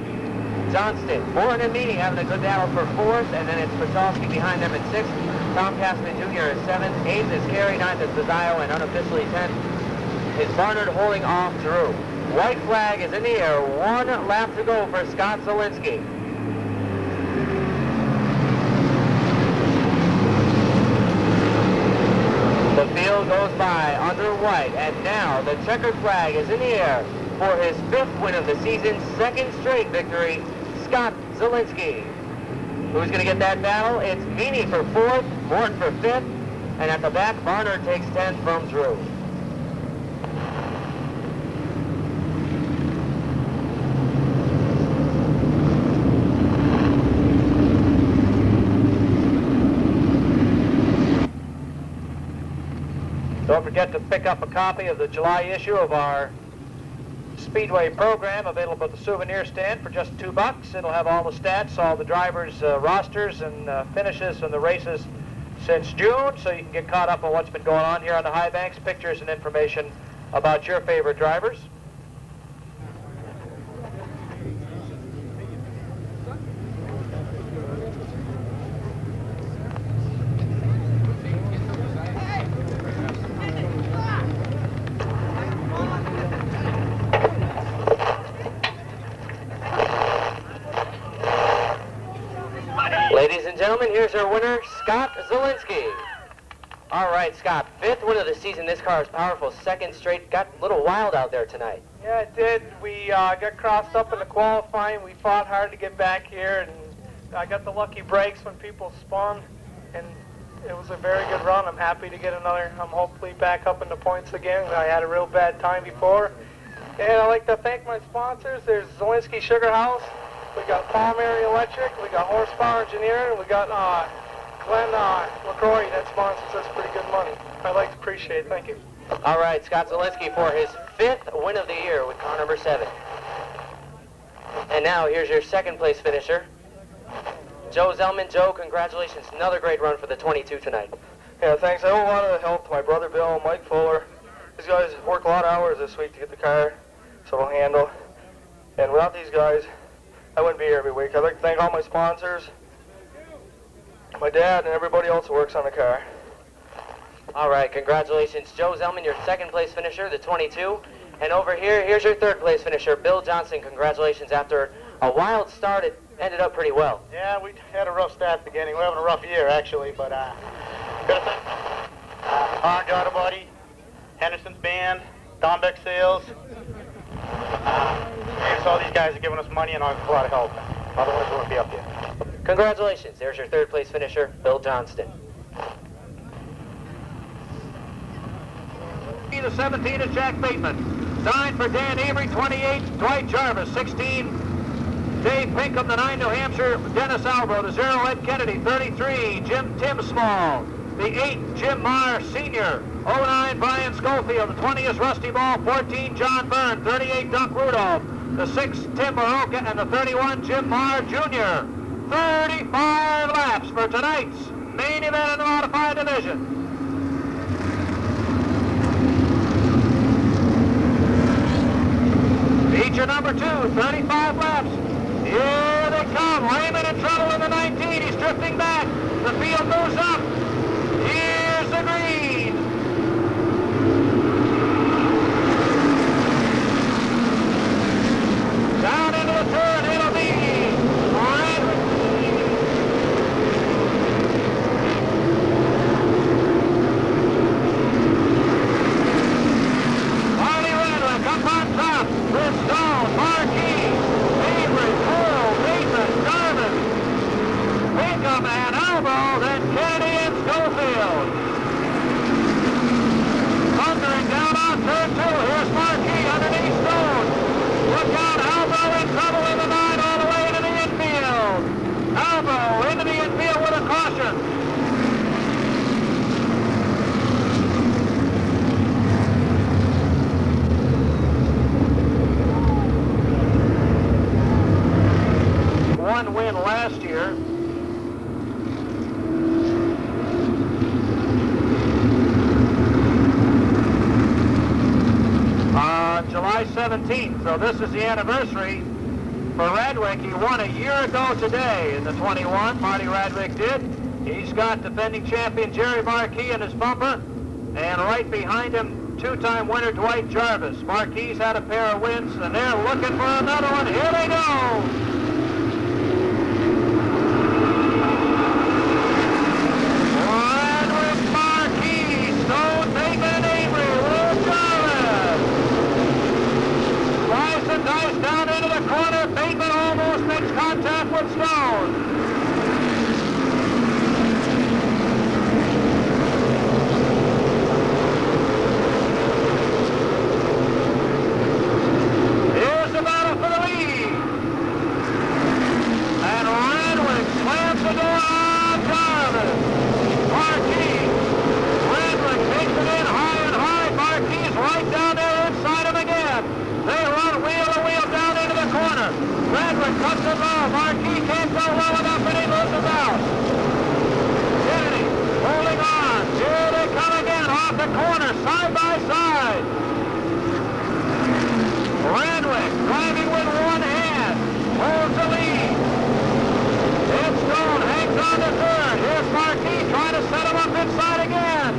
Johnston, Morton, and Meany having a good battle for 4th, and then it's Petrowski behind them at 6th. Tom Cashman Jr. is 7th. 8th is Carey. 9th is Bazile, and unofficially 10th is Barnard holding off Drew. White flag is in the air. 1 lap to go for Scott Zielinski. The field goes by under white, and now the checkered flag is in the air for his 5th win of the season, 2nd straight victory, Scott Zielinski. Who's going to get that battle? It's Meany for 4th, Morton for 5th, and at the back, Barnard takes 10th from Drew. Don't forget to pick up a copy of the July issue of our Speedway program, available at the souvenir stand for just $2. It'll have all the stats, all the drivers' rosters and finishes from the races since June, so you can get caught up on what's been going on here on the high banks, pictures and information about your favorite drivers. Ladies and gentlemen, here's our winner, Scott Zielinski. All right, Scott, 5th win of the season. This car is powerful. 2nd straight. Got a little wild out there tonight. Yeah, it did. We got crossed up in the qualifying. We fought hard to get back here, and I got the lucky breaks when people spun, and It was a very good run. I'm happy to get another. I'm hopefully back up in the points again. I had a real bad time before. And I'd like to thank my sponsors. There's Zielinski Sugar House. We got Palmieri Electric. We got Horsepower Engineering. We got Glenn LaCroix that sponsors us pretty good money. I'd like to appreciate it. Thank you. All right, Scott Zielinski for his 5th win of the year with car number 7. And now here's your 2nd place finisher, Joe Zellman. Joe, congratulations. Another great run for the 22 tonight. Yeah, thanks. I owe a lot of help to my brother Bill, Mike Fuller. These guys work a lot of hours this week to get the car so it'll handle. And without these guys, I wouldn't be here every week. I'd like to thank all my sponsors, my dad, and everybody else who works on the car. All right, congratulations, Joe Zellman, your 2nd place finisher, the 22. And over here, here's your 3rd place finisher, Bill Johnson. Congratulations. After a wild start, it ended up pretty well. Yeah, we had a rough start at the beginning. We're having a rough year, actually, but gotta thank Orange Auto Body, Henderson's Band, Don Beck Sales. Thanks to all these guys are giving us money and a lot of help. Otherwise, we wouldn't be up here. Congratulations. There's your 3rd place finisher, Bill Johnston. The 17 is Jack Bateman. 9 for Dan Avery, 28. Dwight Jarvis, 16. Dave Pinkham, the 9 New Hampshire. Dennis Albro, the 0 Ed Kennedy, 33. Tim Small. The 8 Jim Marr Sr. 09 Brian Schofield. The 20 is Rusty Ball. 14 John Byrne. 38 Duck Rudolph. The 6 Tim Baroka. And the 31 Jim Marr Jr. 35 laps for tonight's main event in the modified division. Feature number 2, 35 laps. Here they come. Raymond in trouble in the 19. He's drifting back. The field moves up. Here's the green. Down into the turn. It'll be up on top with Stone, Marquis, Avery, Cole, Bateman, Jarvis, Pinkham, and Albo, then Kennedy and Schofield. Thundering down on turn 2. Here's Marquis underneath Stone. Look out, Albo in trouble in the 9 all the way into the infield. Albo into the infield with a caution. One win last year. July 17th, so this is the anniversary for Radwick. He won a year ago today in the 21, Marty Radwick did. He's got defending champion Jerry Marquis in his bumper, and right behind him, 2-time winner Dwight Jarvis. Marquis had a pair of wins, and they're looking for another one. Here they go! Dice down into the corner. Bateman almost makes contact with Stone. Here's the battle for the lead. And Radwick slams the door on Jarvis. Marquis. Radwick takes it in high and high. Marquis right down there inside him again. They run wheel to wheel down into the corner. Radwick cuts it low. Marquis can't go well enough and he loses out. Kennedy holding on. Here they come again off the corner, side by side. Radwick driving with one hand. Holds the lead. Ed Stone hangs on to third. Here's Marquis trying to set him up inside again.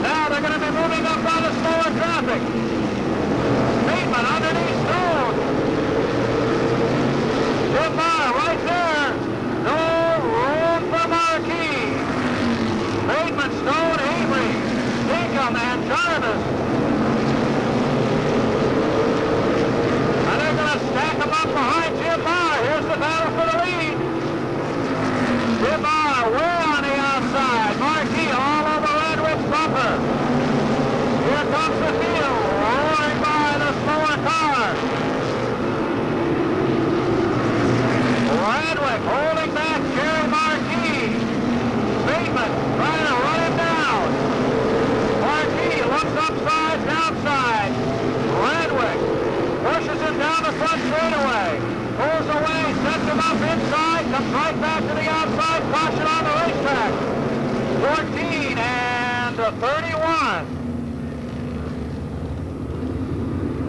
Now they're going to be moving up on the slower traffic. Bateman underneath Stone. Jim Marr right there. No room for Marquis. Bateman, Stone, Avery, Pinkham, and Jarvis. the 31.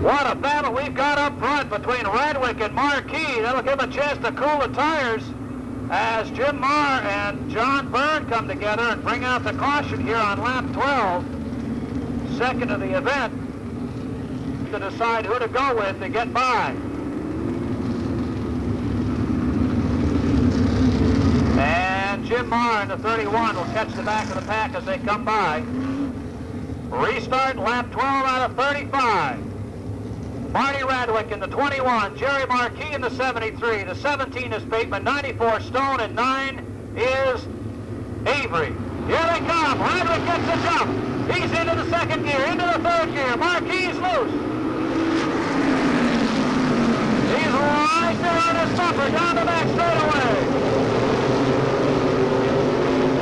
What a battle we've got up front between Radwick and Marquis. That'll give him a chance to cool the tires as Jim Marr and John Byrne come together and bring out the caution here on lap 12, second of the event, to decide who to go with to get by. And Jim Marr in the 31 will catch the back of the pack as they come by. Restart lap 12 out of 35. Marty Radwick in the 21, Jerry Marquis in the 73, the 17 is Bateman, 94 Stone, and 9 is Avery. Here they come. Radwick gets the jump. He's into the second gear, into the third gear. Marquis is loose. He's right there on his bumper, down the back straightaway.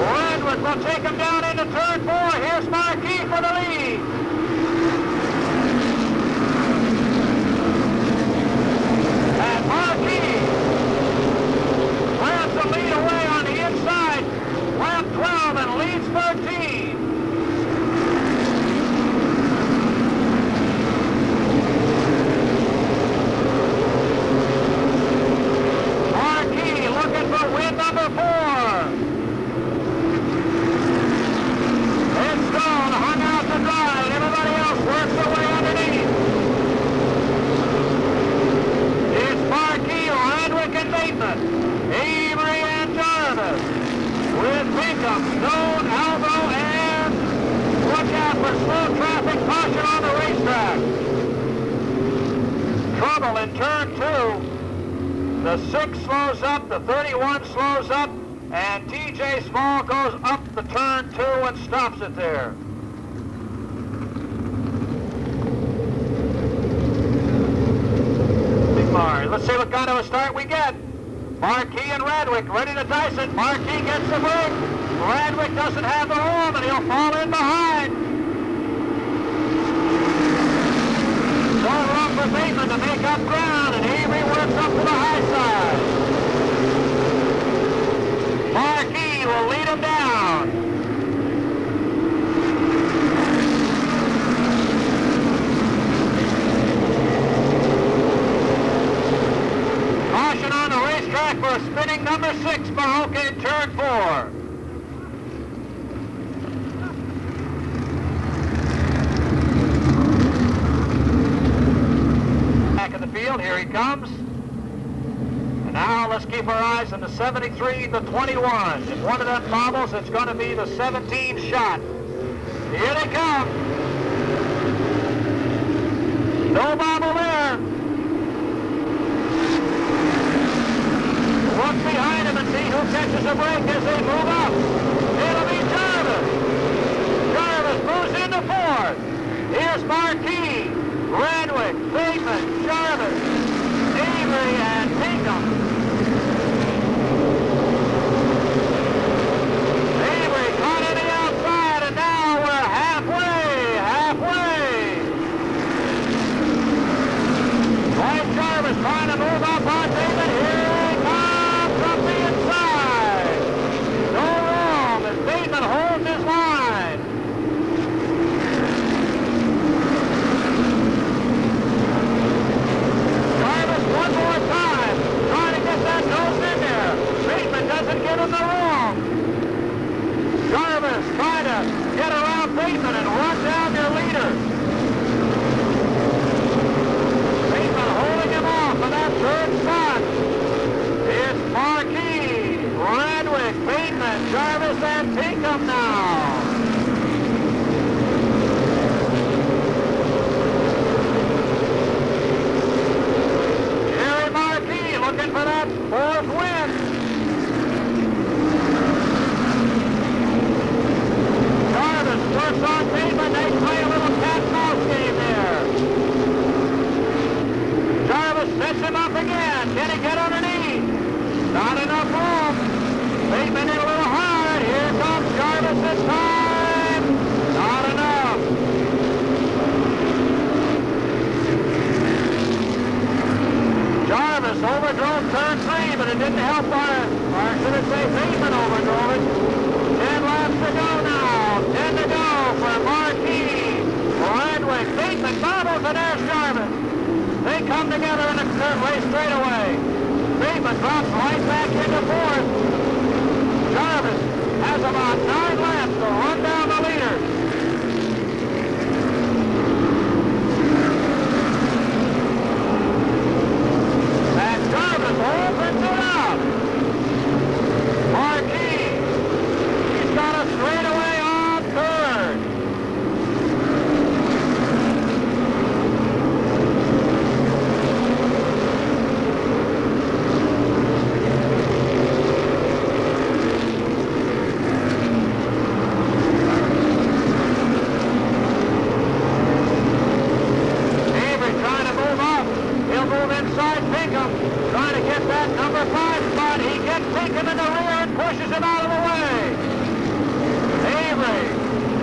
Radwick will take him down into turn 4. Here's Marquis for the lead. And Marquis grabs the lead away on the inside, lap 12, and leads 13. Marquis looking for win number 4. And Stone hung out to dry, and everybody else works their way underneath. Marquis, Radwick, and Bateman, Avery and Jarvis, with Pinkham, Stone, Alvo, and watch out for slow traffic caution on the racetrack. Trouble in turn 2. The 6 slows up, the 31 slows up, and TJ Small goes up the turn 2 and stops it there. Let's see what kind of a start we get. Marquis and Radwick ready to dice it. Marquis gets the break. Radwick doesn't have the room, and he'll fall in behind. So long for Bateman to make up ground, and Avery works up to the high side. Marquis will lead him down. Caution on the racetrack for a spinning number 6 Mahoka in turn 4. Back of the field, here he comes. And now let's keep our eyes on the 73, the 21. If one of them bobbles, it's going to be the 17 shot. Here they come. No bobble there. Look behind him and see who catches a break as they move up. It'll be Jarvis. Jarvis moves into 4th. Here's Marquis, Radwick, Bateman, Jarvis, Avery, and Pinkham. Avery caught in the outside, and now we're halfway. Dwight Jarvis trying to move up on Bateman here. Bateman holds his line. Jarvis one more time, trying to get that nose in there. Bateman doesn't give him the room. Jarvis trying to get around Bateman and run down their leader. Bateman holding him off for that 3rd spot. It's Marquis, Radwick, Bateman, Jarvis, and Pinkham now. Jerry Marquis looking for that 4th win. Jarvis works on Bateman. They play a little cat and come together in the race straightaway. Bateman drops right back into fourth. Jarvis has about 9 laps to run down the leaders. And Jarvis opens it up. Marquis, he's got a straightaway on third. Trying to get that number 5 spot. He gets taken in the rear and pushes him out of the way. Avery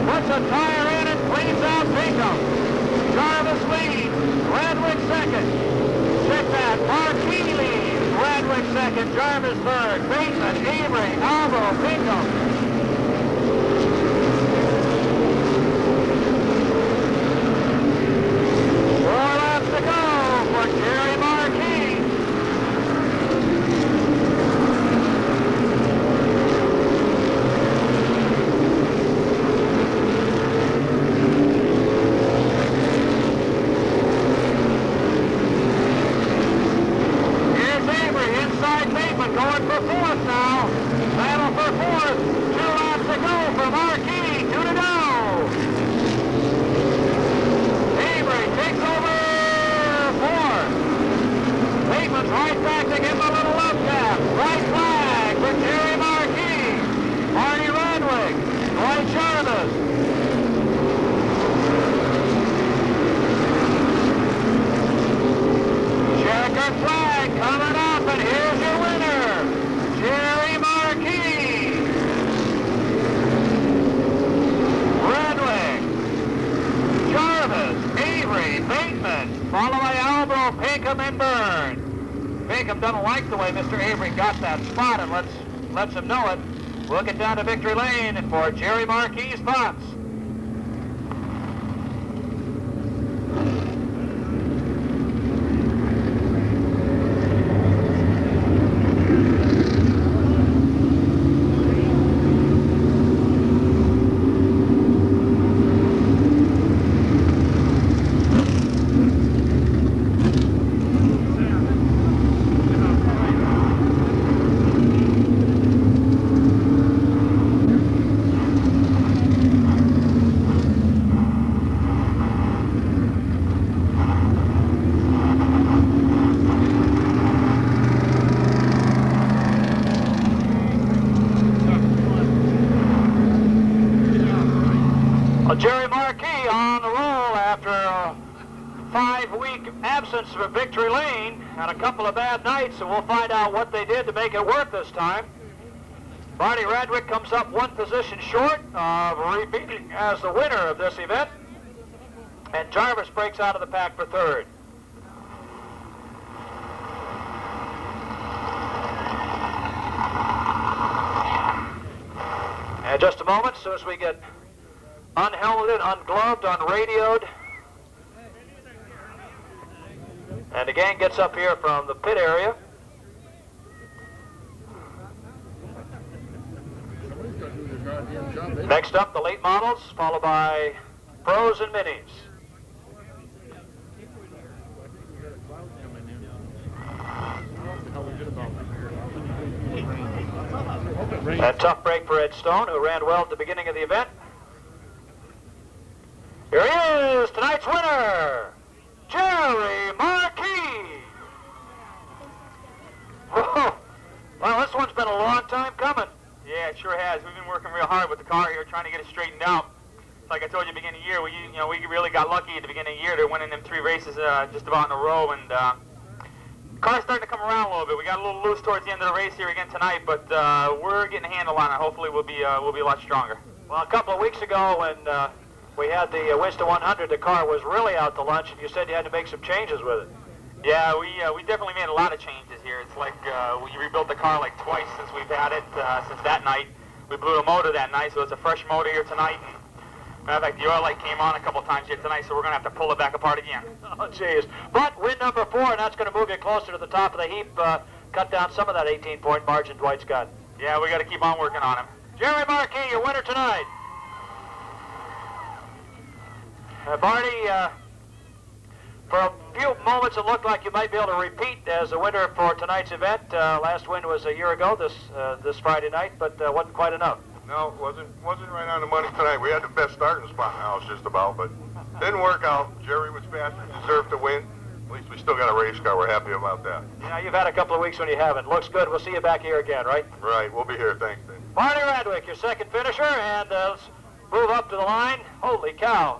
puts a tire in and cleans out Pinkham. Jarvis leads. Radwick second. Check that. Marquis leads. Radwick second. Jarvis third. Bateman, Avery, Alvo, Pinkham. Four laps to go for Jerry Marquis. Going for fourth now. Battle for fourth. 2 laps to go for Marquis. 2 to go. Avery takes over fourth. Bateman's right back to give him a little love tap. White flag for Jerry Marquis. Marty Radwick. Dwight Jarvis. Checker flag coming up, and here's your winner, Jerry Marquis. Radwick, Jarvis, Avery, Bateman, followed by Albro, Pinkham, and Byrne. Pinkham doesn't like the way Mr. Avery got that spot and lets him know it. We'll get down to victory lane for Jerry Marquis' thoughts. Jerry Marquis on the roll after a 5-week absence from victory lane and a couple of bad nights, and we'll find out what they did to make it work this time. Marty Radwick comes up 1 position short of repeating as the winner of this event, and Jarvis breaks out of the pack for third. And just a moment, as soon as we get unhelmeted, ungloved, unradioed. And the gang gets up here from the pit area. Next up, the late models, followed by pros and minis. A tough break for Ed Stone, who ran well at the beginning of the event. Here he is, tonight's winner, Jerry Marquis. Whoa. Well, this one's been a long time coming. Yeah, it sure has. We've been working real hard with the car here, trying to get it straightened out. Like I told you at the beginning of the year, we really got lucky at the beginning of the year. They're winning them 3 races just about in a row, and the car's starting to come around a little bit. We got a little loose towards the end of the race here again tonight, but we're getting a handle on it. Hopefully, we'll be a lot stronger. Well, a couple of weeks ago, when we had the Winchester 100, the car was really out to lunch, and you said you had to make some changes with it. Yeah, we definitely made a lot of changes here. It's like we rebuilt the car like twice since we've had it, since that night. We blew a motor that night, so it's a fresh motor here tonight. And Matter of fact, the oil light came on a couple times here tonight, so we're going to have to pull it back apart again. Oh, jeez. But win number 4, and that's going to move you closer to the top of the heap, cut down some of that 18-point margin Dwight's got. Yeah, we got to keep on working on him. Jerry Markey, your winner tonight. Barney, for a few moments it looked like you might be able to repeat as a winner for tonight's event. Last win was a year ago this Friday night, but wasn't quite enough. No, it wasn't right on the money tonight. We had the best starting spot in the house just about, but didn't work out. Jerry was faster, deserved to win. At least we still got a race car. We're happy about that. Yeah, you've had a couple of weeks when you haven't. Looks good. We'll see you back here again, right? Right, we'll be here. Thanks, then. Barney Radwick, your second finisher, and let's move up to the line. Holy cow.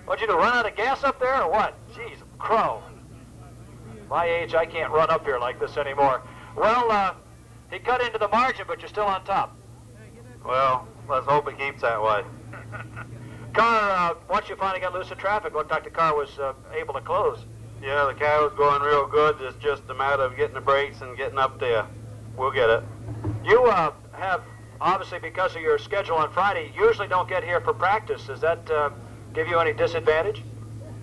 What'd you do, run out of gas up there or what? Jeez, crow. My age, I can't run up here like this anymore. Well, he cut into the margin, but you're still on top. Well, let's hope it keeps that way. Car, once you finally got loose in traffic, looked like the car was able to close. Yeah, the car was going real good. It's just a matter of getting the brakes and getting up there. We'll get it. You have, obviously because of your schedule on Friday, usually don't get here for practice. Does that give you any disadvantage?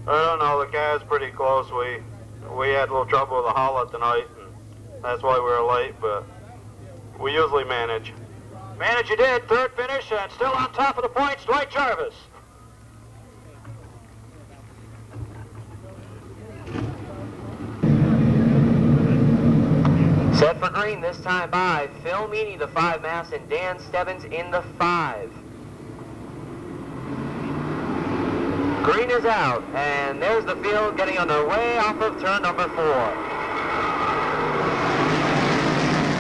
I don't know. The car's pretty close. We had a little trouble with the hauler tonight, and that's why we were late, but we usually manage. Manage you did. Third finish, and still on top of the points, Dwight Jarvis. Set for green this time by Phil Meany, the 5 mass, and Dan Stebbins in the 5. Green is out, and there's the field getting underway off of turn number 4.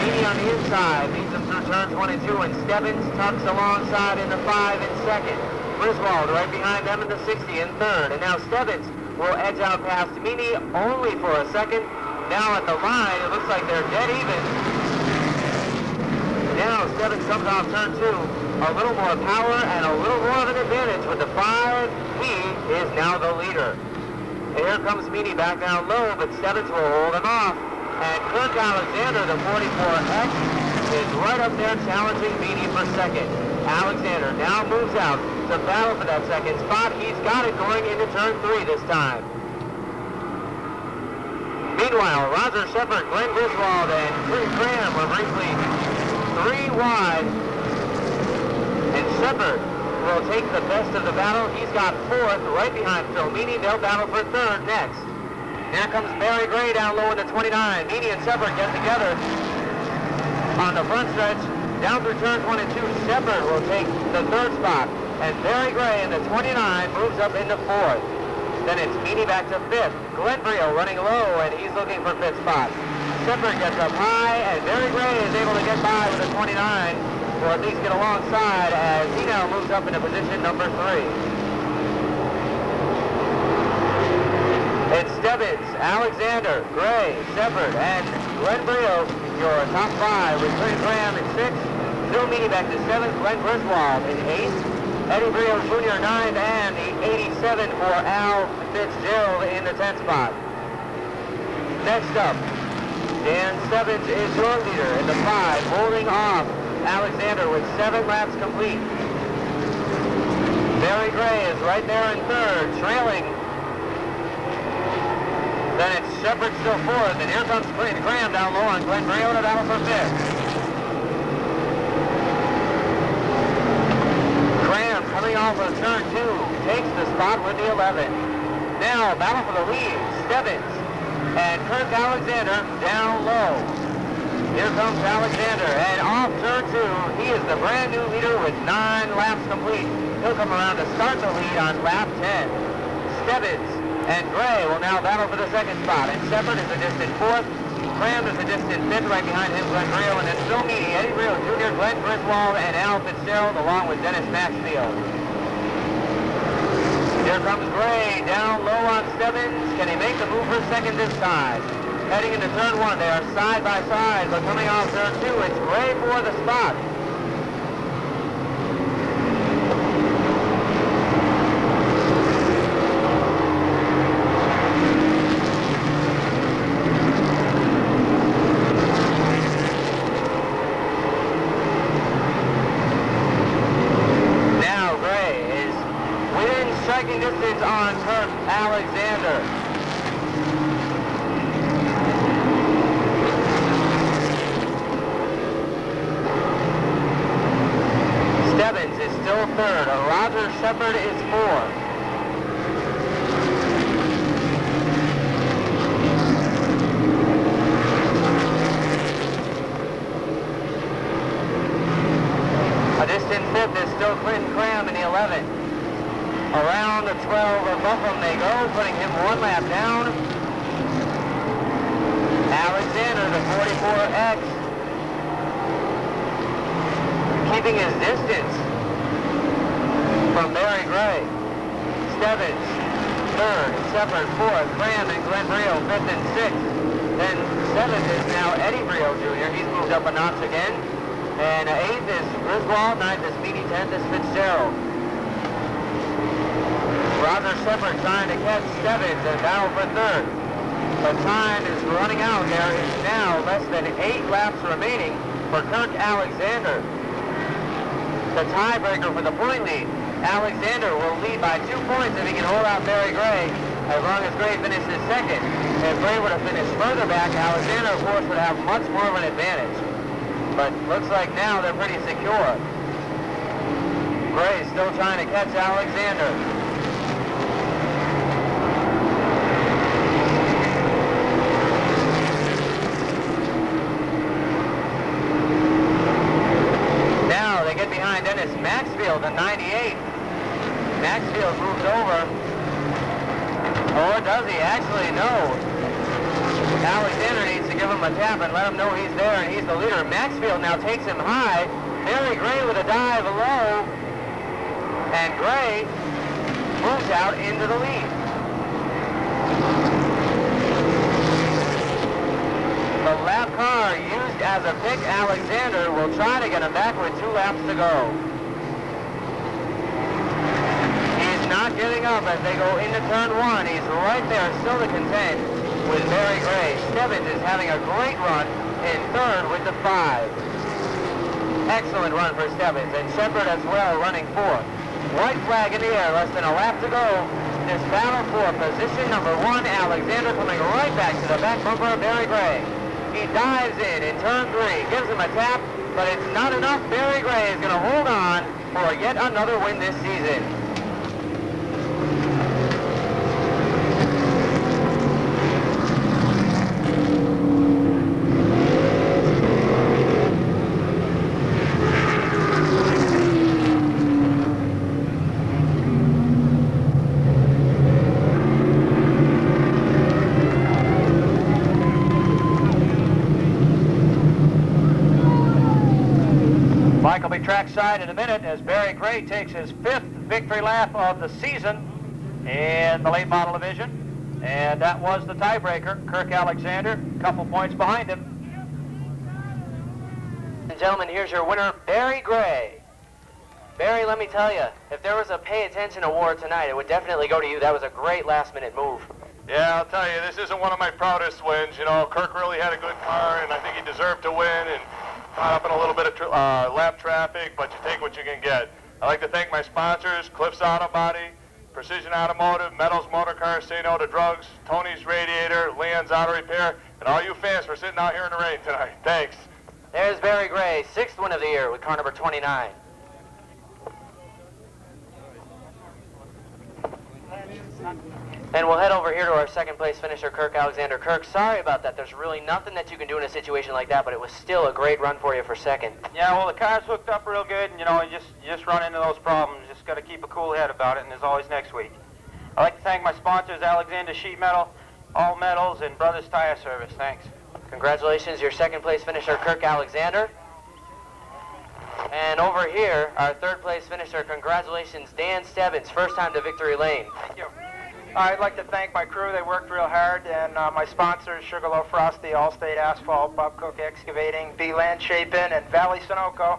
Meany on the inside leads them through turn 22, and Stebbins tucks alongside in the 5 in second. Griswold right behind them in the 60 in third, and now Stebbins will edge out past Meany only for a second. Now at the line, it looks like they're dead even. Now Stebbins comes off turn 2. A little more power and a little more of an advantage with the 5. He is now the leader. And here comes Meany back down low, but Stebbins will hold him off. And Kirk Alexander, the 44X, is right up there challenging Meany for second. Alexander now moves out to battle for that second spot. He's got it going into turn 3 this time. Meanwhile, Roger Shepard, Glenn Griswold, and Chris Graham were briefly 3 wide. And Shepard will take the best of the battle. He's got 4th right behind Phil Meany. They'll battle for 3rd next. Here comes Barry Gray down low in the 29. Meany and Shepard get together on the front stretch. Down through turn 22, Shepard will take the 3rd spot. And Barry Gray in the 29 moves up into 4th. Then it's Meany back to 5th. Glenn Brio running low, and he's looking for 5th spot. Shepard gets up high, and Barry Gray is able to get by with a 29, or at least get alongside as he now moves up into position number 3. It's Stebbins, Alexander, Gray, Shepard, and Glenn Brio, your top 5, with Chris Graham in 6th. Phil Meany back to 7th. Glenn Griswold in 8th. Eddie Brio Jr. 9th, and the 87 for Al Fitzgerald in the 10th spot. Next up, Dan Stebbins is your leader in the 5, holding off Alexander with 7 laps complete. Barry Gray is right there in 3rd, trailing. Then it's Shepard still 4th, and here comes Graham down low on Glenn Brio to battle for 5th. Coming off of turn 2, takes the spot with the 11. Now, battle for the lead, Stebbins and Kirk Alexander down low. Here comes Alexander, and off turn 2, he is the brand new leader with 9 laps complete. He'll come around to start the lead on lap 10. Stebbins and Gray will now battle for the 2nd spot, and Shepard is a distant 4th. Graham is a distant 5th, right behind him, Glenn Brio, and then Phil Meany, Eddie Brio Jr., Glenn Griswold, and Al Fitzgerald, along with Dennis Maxfield. Here comes Gray, down low on Stebbins. Can he make the move for 2nd this time? Heading into turn 1, they are side by side, but coming off turn 2, it's Gray for the spot. striking distance on Kirk Alexander. Stebbins is still third. Roger Shepard is fourth. A distant fifth is still Clinton Cram in the 11th. Around the 12 of Buffum they go, putting him one lap down. Alexander, the 44X, keeping his distance from Barry Gray. Stebbins, third, Shepard, fourth, Cram and Glenn Brio, fifth and sixth. Then seventh is now Eddie Brio Jr. He's moved up a notch again. And eighth is Griswold, ninth is Meany, 10th is Fitzgerald. Roger Shepard trying to catch Stebbins and battle for third. But time is running out. There is now less than 8 laps remaining for Kirk Alexander. The tiebreaker for the point lead. Alexander will lead by 2 points if he can hold out Barry Gray, as long as Gray finishes second. If Gray would have finished further back, Alexander, of course, would have much more of an advantage. But looks like now they're pretty secure. Gray still trying to catch Alexander. Now they get behind Dennis Maxfield in 98. Maxfield moves over. Or does he? Actually, no. Alexander needs to give him a tap and let him know he's there and he's the leader. Maxfield now takes him high. Barry Gray with a dive low. And Gray moves out into the lead. The lap car used as a pick, Alexander, will try to get him back with 2 laps to go. He's not giving up as they go into turn 1. He's right there still to contend with Barry Gray. Stebbins is having a great run in third with the 5. Excellent run for Stebbins, and Shepard as well running fourth. White flag in the air, less than a lap to go. This battle for position number 1, Alexander coming right back to the back bumper of Barry Gray. He dives in turn 3, gives him a tap, but it's not enough. Barry Gray is going to hold on for yet another win this season. Mike will be trackside in a minute as Barry Gray takes his 5th victory lap of the season in the late model division. And that was the tiebreaker. Kirk Alexander, a couple points behind him. And gentlemen, here's your winner, Barry Gray. Barry, let me tell you, if there was a pay attention award tonight, it would definitely go to you. That was a great last-minute move. Yeah, I'll tell you, this isn't one of my proudest wins. You know, Kirk really had a good car, and I think he deserved to win, and caught up in a little bit of lap traffic, but you take what you can get. I'd like to thank my sponsors, Cliff's Auto Body, Precision Automotive, Metals Motor Cars, Say No to Drugs, Tony's Radiator, Leon's Auto Repair, and all you fans for sitting out here in the rain tonight. Thanks. There's Barry Gray, 6th win of the year with car number 29. And we'll head over here to our 2nd place finisher, Kirk Alexander. Kirk, sorry about that. There's really nothing that you can do in a situation like that, but it was still a great run for you for 2nd. Yeah, well, the car's hooked up real good, and, you know, you just run into those problems. Just got to keep a cool head about it, and there's always next week. I'd like to thank my sponsors, Alexander Sheet Metal, All Metals, and Brothers Tire Service. Thanks. Congratulations, your 2nd place finisher, Kirk Alexander. And over here, our 3rd place finisher, congratulations, Dan Stebbins, first time to victory lane. Thank you. I'd like to thank my crew. They worked real hard, and my sponsors, Sugarloaf Frosty, Allstate Asphalt, Bob Cook Excavating, B Land Shaping, and Valley Sunoco.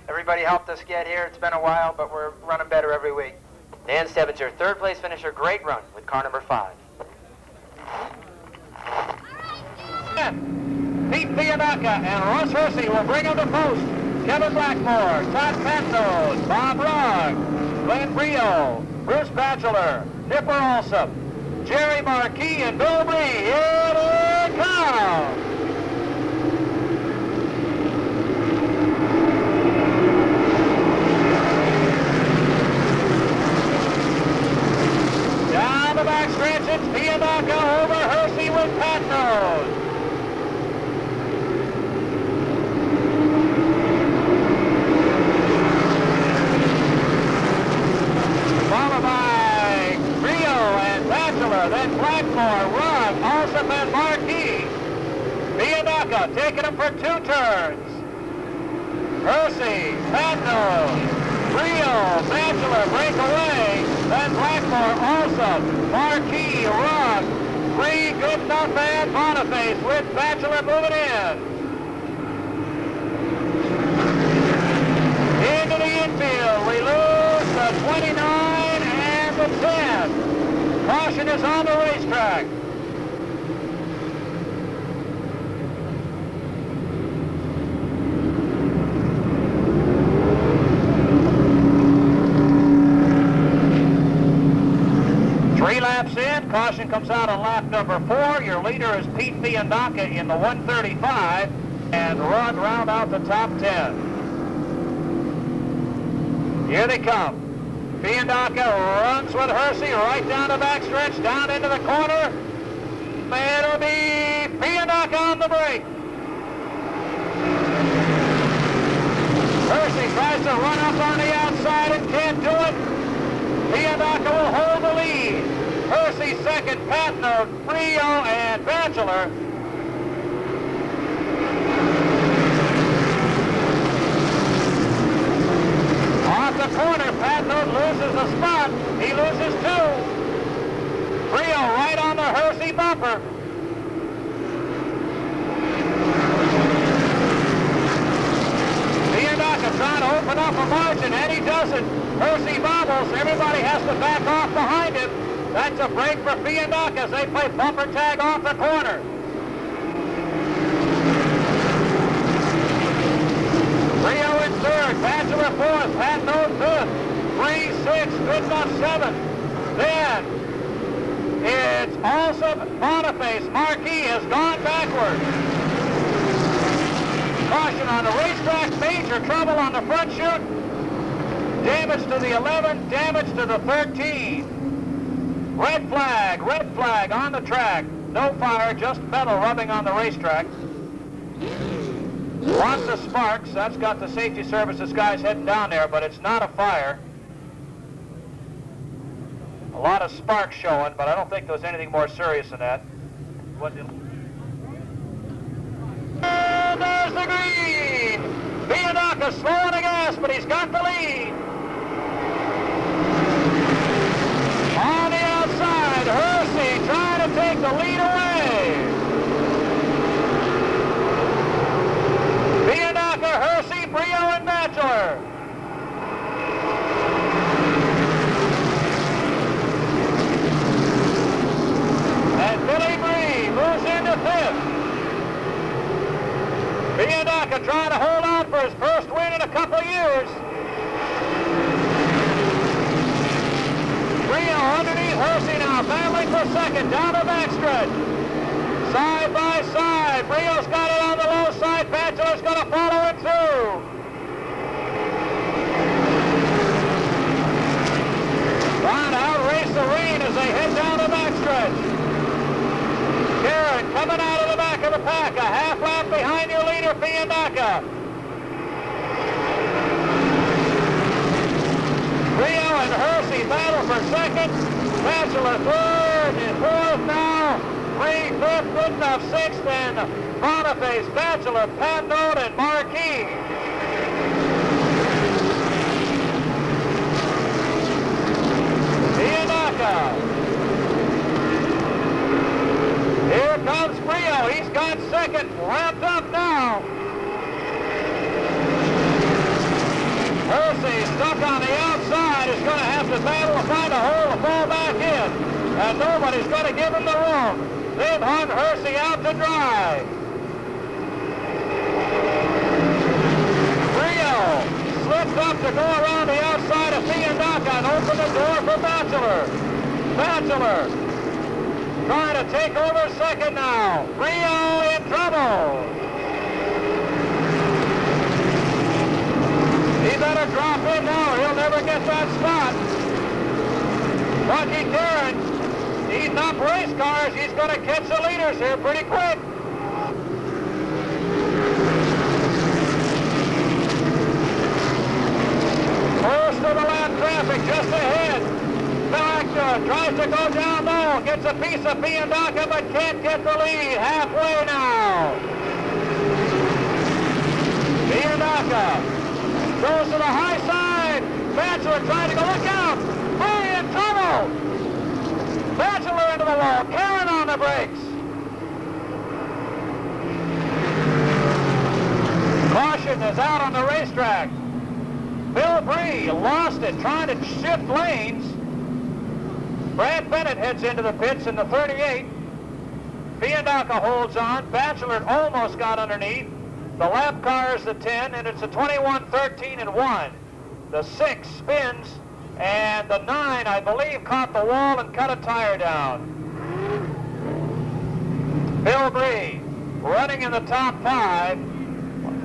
Everybody helped us get here. It's been a while, but we're running better every week. Dan Stebbins, your 3rd place finisher, great run with car number 5. Pete Fianacca and Russ Hersey will bring him to post. Kevin Blackmore, Todd Patnos, Bob Rugg, Glenn Brio, Bruce Batchelor, Nipper Alsop, Jerry Marquis, and Bill Bree. Here they come! Down the backstretch, it's Minock over Hersey with Pat Nose. Followed by Rio and Batchelor, then Blackmore, Rugg, Alsop, and Marquis. Minock taking them for 2 turns. Hersey, Patnose, Rio, Batchelor break away, then Blackmore, Alsop, Marquis, Rugg, Free, Goodenough, and Boniface with Batchelor moving in. Into the infield, we lose the 29 and the 10. Caution is on the racetrack. Three laps in, caution comes out on lap number 4. Your leader is Pete Fiandaca in the 135, and Rugg round out the top 10. Here they come. Fiandaca runs with Hersey right down the backstretch, down into the corner. It'll be Fiandaca on the brake. Hersey tries to run up on the outside and can't do it. Fiandaca will hold the lead. Hersey second, Patnode, Rio, and Batchelor. Off the corner, Patnode loses a spot. He loses 2. Rio right on the Hersey bumper. Fiandaca trying to open up a margin, and he doesn't. Hersey bobbles. Everybody has to back off behind him. That's a break for Fiandaca as they play bumper tag off the corner. Rio in third, Batchelor fourth, Patnode fifth, 3, 6, Goodenough 7. Then it's Alsop, Boniface, Marquis has gone backward. Caution on the racetrack, major trouble on the front chute. Damage to the 11, damage to the 13. Red flag on the track. No fire, just metal rubbing on the racetrack. Lots of sparks. That's got the safety services guys heading down there, but it's not a fire. A lot of sparks showing, but I don't think there was anything more serious than that. And there's the green! Fiandaca slowing the gas, but he's got the lead. On the outside, Hersey trying to take the lead away. Fiandaca, Hersey, Brio, and Batchelor. And Billy Bree moves into 5th. Fiandaca trying to hold on for his first win in a couple of years. Brio underneath Hersey now, battling for second, down the backstretch. Side by side, Brio's got it on the low side, Batchelor's going to follow it through. Trying to outrace the rain as they head down the backstretch. Garrett coming out of the back of the pack, a half lap behind your leader, Fiandaca. Rio and Hersey battle for second. Batchelor third and fourth now. 3, 5th, Goodenough 6th, and Boniface, Batchelor, Patnode, and Marquis. Fiandaca. Here comes Rio. He's got second, ramped up now. Hersey stuck on the outside is going to have to battle to find a hole to fall back in. And nobody's going to give him the room. They've hung Hersey out to dry. Rio slips up to go around the outside of Fiandaca and opens open the door for Bachelor. Bachelor trying to take over second now. Rio in trouble. He better drop in now. He'll never get that spot. Bucky Karen, eating up race cars. He's going to catch the leaders here pretty quick. First of the lap traffic just ahead. Minock tries to go down low, gets a piece of Biandaca, but can't get the lead. Halfway now. Biandaca goes to the high side. Bachelor trying to go. Look out! Murray in trouble. Bachelor into the wall. Karen on the brakes. Caution is out on the racetrack. Bill Bree lost it trying to shift lanes. Brad Bennett heads into the pits in the 38. Biandaca holds on. Bachelor almost got underneath. The lap car is the 10, and it's a 21, 13, and 1. The 6 spins, and the 9, I believe, caught the wall and cut a tire down. Bill Bree running in the top 5.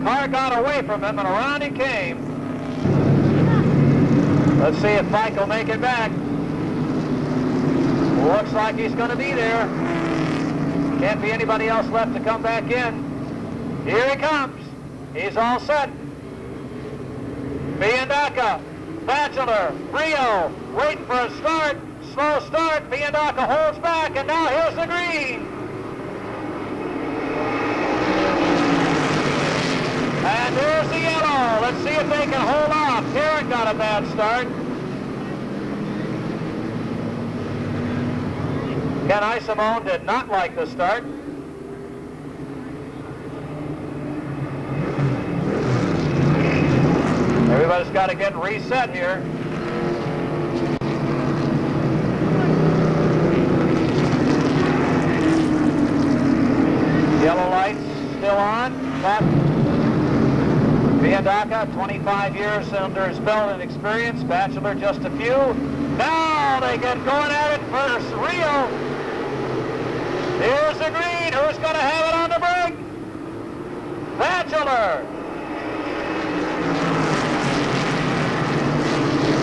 Car got away from him, and around he came. Let's see if Mike will make it back. Looks like he's going to be there. Can't be anybody else left to come back in. Here he comes. He's all set. Biandaca, Bachelor, Rio, waiting for a start. Slow start. Biandaca holds back, and now here's the green. And there's the yellow. Let's see if they can hold off. Karen got a bad start. Ken Isimone did not like the start. Everybody's got to get reset here. Yellow lights still on. Biandaca, 25 years under his belt and experience. Bachelor, just a few. Now they get going at it first. Rio. Here's the green. Who's going to have it on the brake? Bachelor.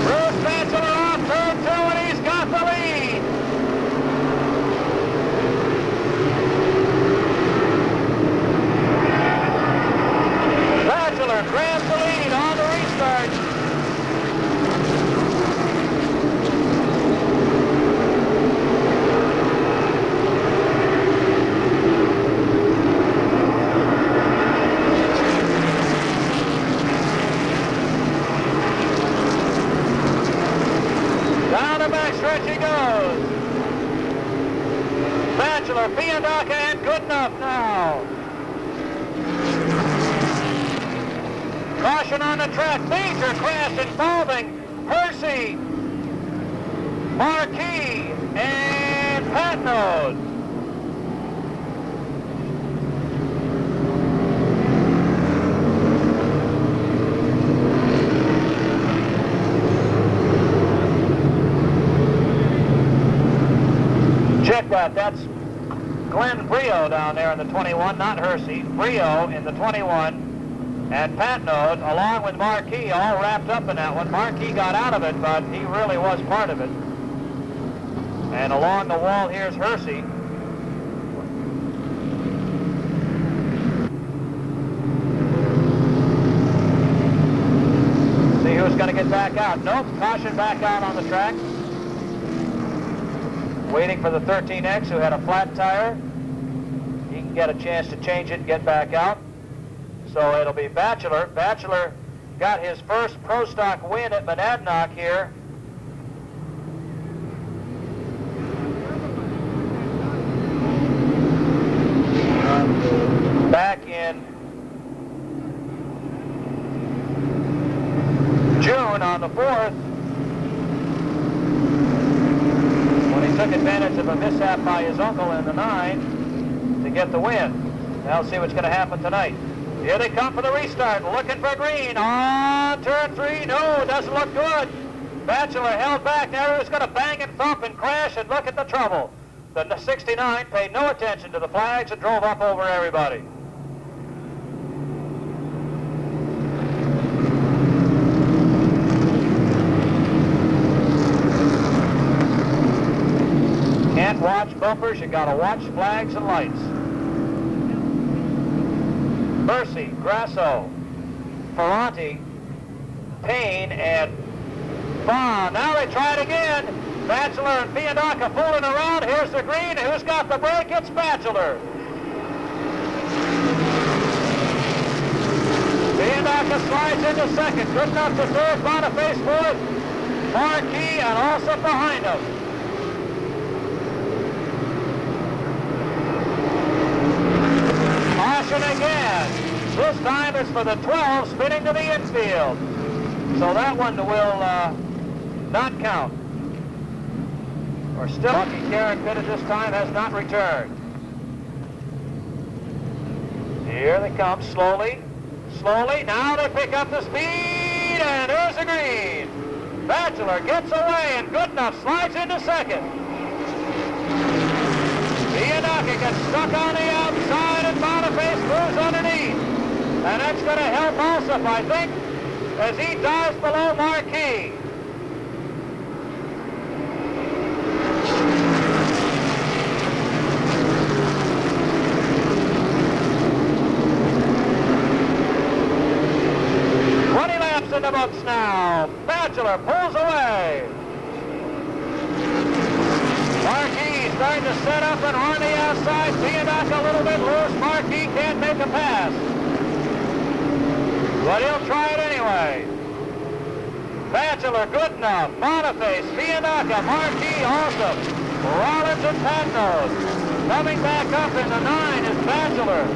Bruce Bachelor off turn 2, and he's got the lead. Bachelor grabs the lead on the restart. Down the backstretch he goes. Bachelor, Biandaca, and Goodenough now. Caution on the track. Major crash involving Hersey, Marquis, and Patnode. Check that. That's Glenn Brio down there in the 21, not Hersey. Brio in the 21. And Patnode, along with Marquis, all wrapped up in that one. Marquis got out of it, but he really was part of it. And along the wall, here's Hersey. See who's going to get back out. Nope, caution back out on the track. Waiting for the 13X, who had a flat tire. He can get a chance to change it and get back out. So it'll be Bachelor. Bachelor got his first Pro Stock win at Monadnock here. Back in June on the 4th, when he took advantage of a mishap by his uncle in the 9 to get the win. Now let's see what's going to happen tonight. Here they come for the restart, looking for green on turn 3. No, doesn't look good. Bachelor held back. Now he was going to bang and thump and crash, and look at the trouble. The 69 paid no attention to the flags and drove up over everybody. Can't watch bumpers, you gotta watch flags and lights. Mercy, Grasso, Ferranti, Payne, and Bond. Now they try it again. Bachelor and Minock are fooling around. Here's the green. Who's got the break? It's Bachelor. Minock slides into second. Good enough to third. Boniface fourth. Marquis and also behind him. Caution again. This time it's for the 12 spinning to the infield. So that one will not count. Or still, Lucky Karen Pitt at this time has not returned. Here they come, slowly, slowly. Now they pick up the speed, and there's the green. Bachelor gets away, and Goodenough slides into second. Minock gets stuck on the outside, and Boniface moves underneath. And that's going to help also, I think, as he dives below Marquis. In the books now. Bachelor pulls away. Marquis starting to set up and on the outside. Minock a little bit loose. Marquis can't make a pass. But he'll try it anyway. Bachelor, Goodenough, Boniface, Minock, Marquis, Awesome, Rollins and Patnos. Coming back up in the 9 is Bachelor.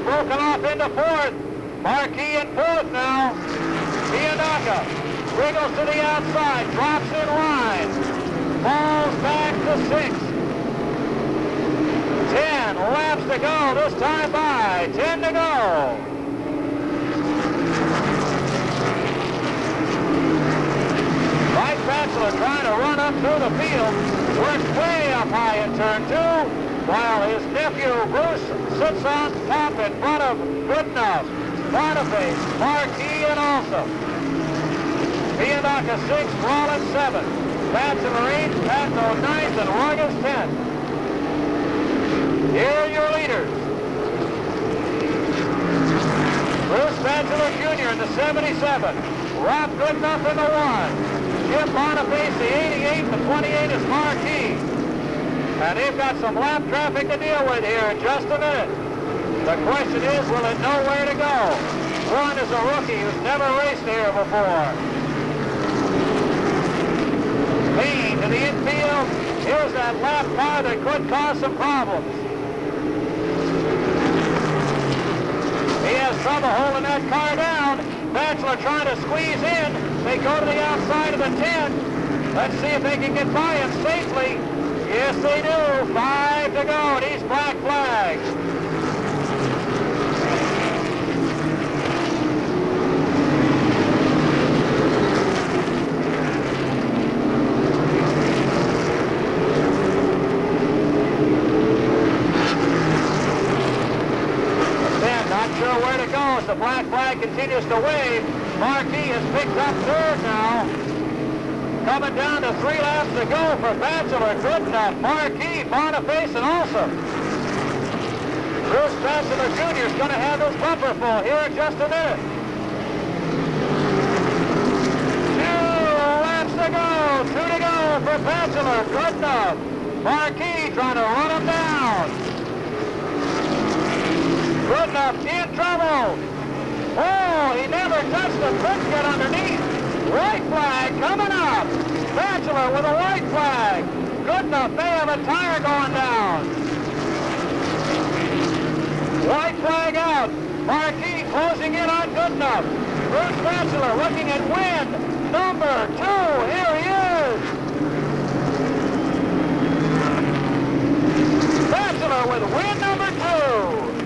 Broken off into fourth. Marquis in fourth now. Minock wriggles to the outside, drops in line, falls back to 6. 10 laps to go, this time by. 10 to go. Mike Bachelor trying to run up through the field, works way up high in turn 2. While his nephew Bruce sits on top in front of Goodenough, Boniface, Marquis, and Awesome. Minock 6, Rollins 7, Bachelor 8, Patno 9th, and Ruggles 10th. Here are your leaders. Bruce Bachelor Jr. in the 77, Rob Goodenough in the 1, Jim Boniface the 88, the 28 is Marquis. And they've got some lap traffic to deal with here in just a minute. The question is, will it know where to go? One is a rookie who's never raced here before. Payne to the infield. Here's that lap car that could cause some problems. He has trouble holding that car down. Bachelor trying to squeeze in. They go to the outside of the 10. Let's see if they can get by him safely. Yes, they do. 5 to go, and he's black flagged. Then, not sure where to go as the black flag continues to wave. Marquis has picked up third now. Coming down to 3 laps to go for Bachelor, Goodenough, Marquis, Boniface, and Awesome. Bruce Bachelor Jr. is going to have his bumper full here in just a minute. 2 laps to go. 2 to go for Bachelor, Goodenough. Marquis trying to run him down. Goodenough in trouble. Oh, he never touched the couldn't get underneath. White flag coming up. Bachelor with a white flag. Goodenough may have a tire going down. White flag out. Marquis closing in on Goodenough. Bruce Batchelor looking at win number 2. Here he is. Batchelor with win number 2.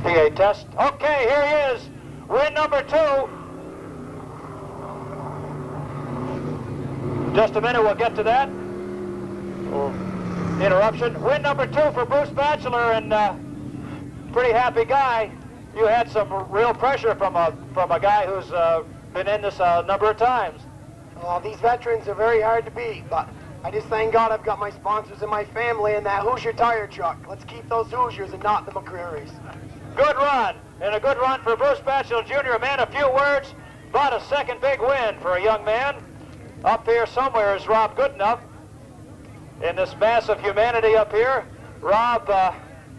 PA test. Okay, here he is. Win number 2. Just a minute, we'll get to that. Interruption. Win number 2 for Bruce Batchelor, and pretty happy guy. You had some real pressure from a guy who's been in this a number of times. Well, these veterans are very hard to beat, but I just thank God I've got my sponsors and my family and that Hoosier tire truck. Let's keep those Hoosiers and not the McCreary's. Good run, and a good run for Bruce Batchelor Jr. Man, a few words, but a second big win for a young man. Up here somewhere is Rob Goodenough in this mass of humanity up here. Rob,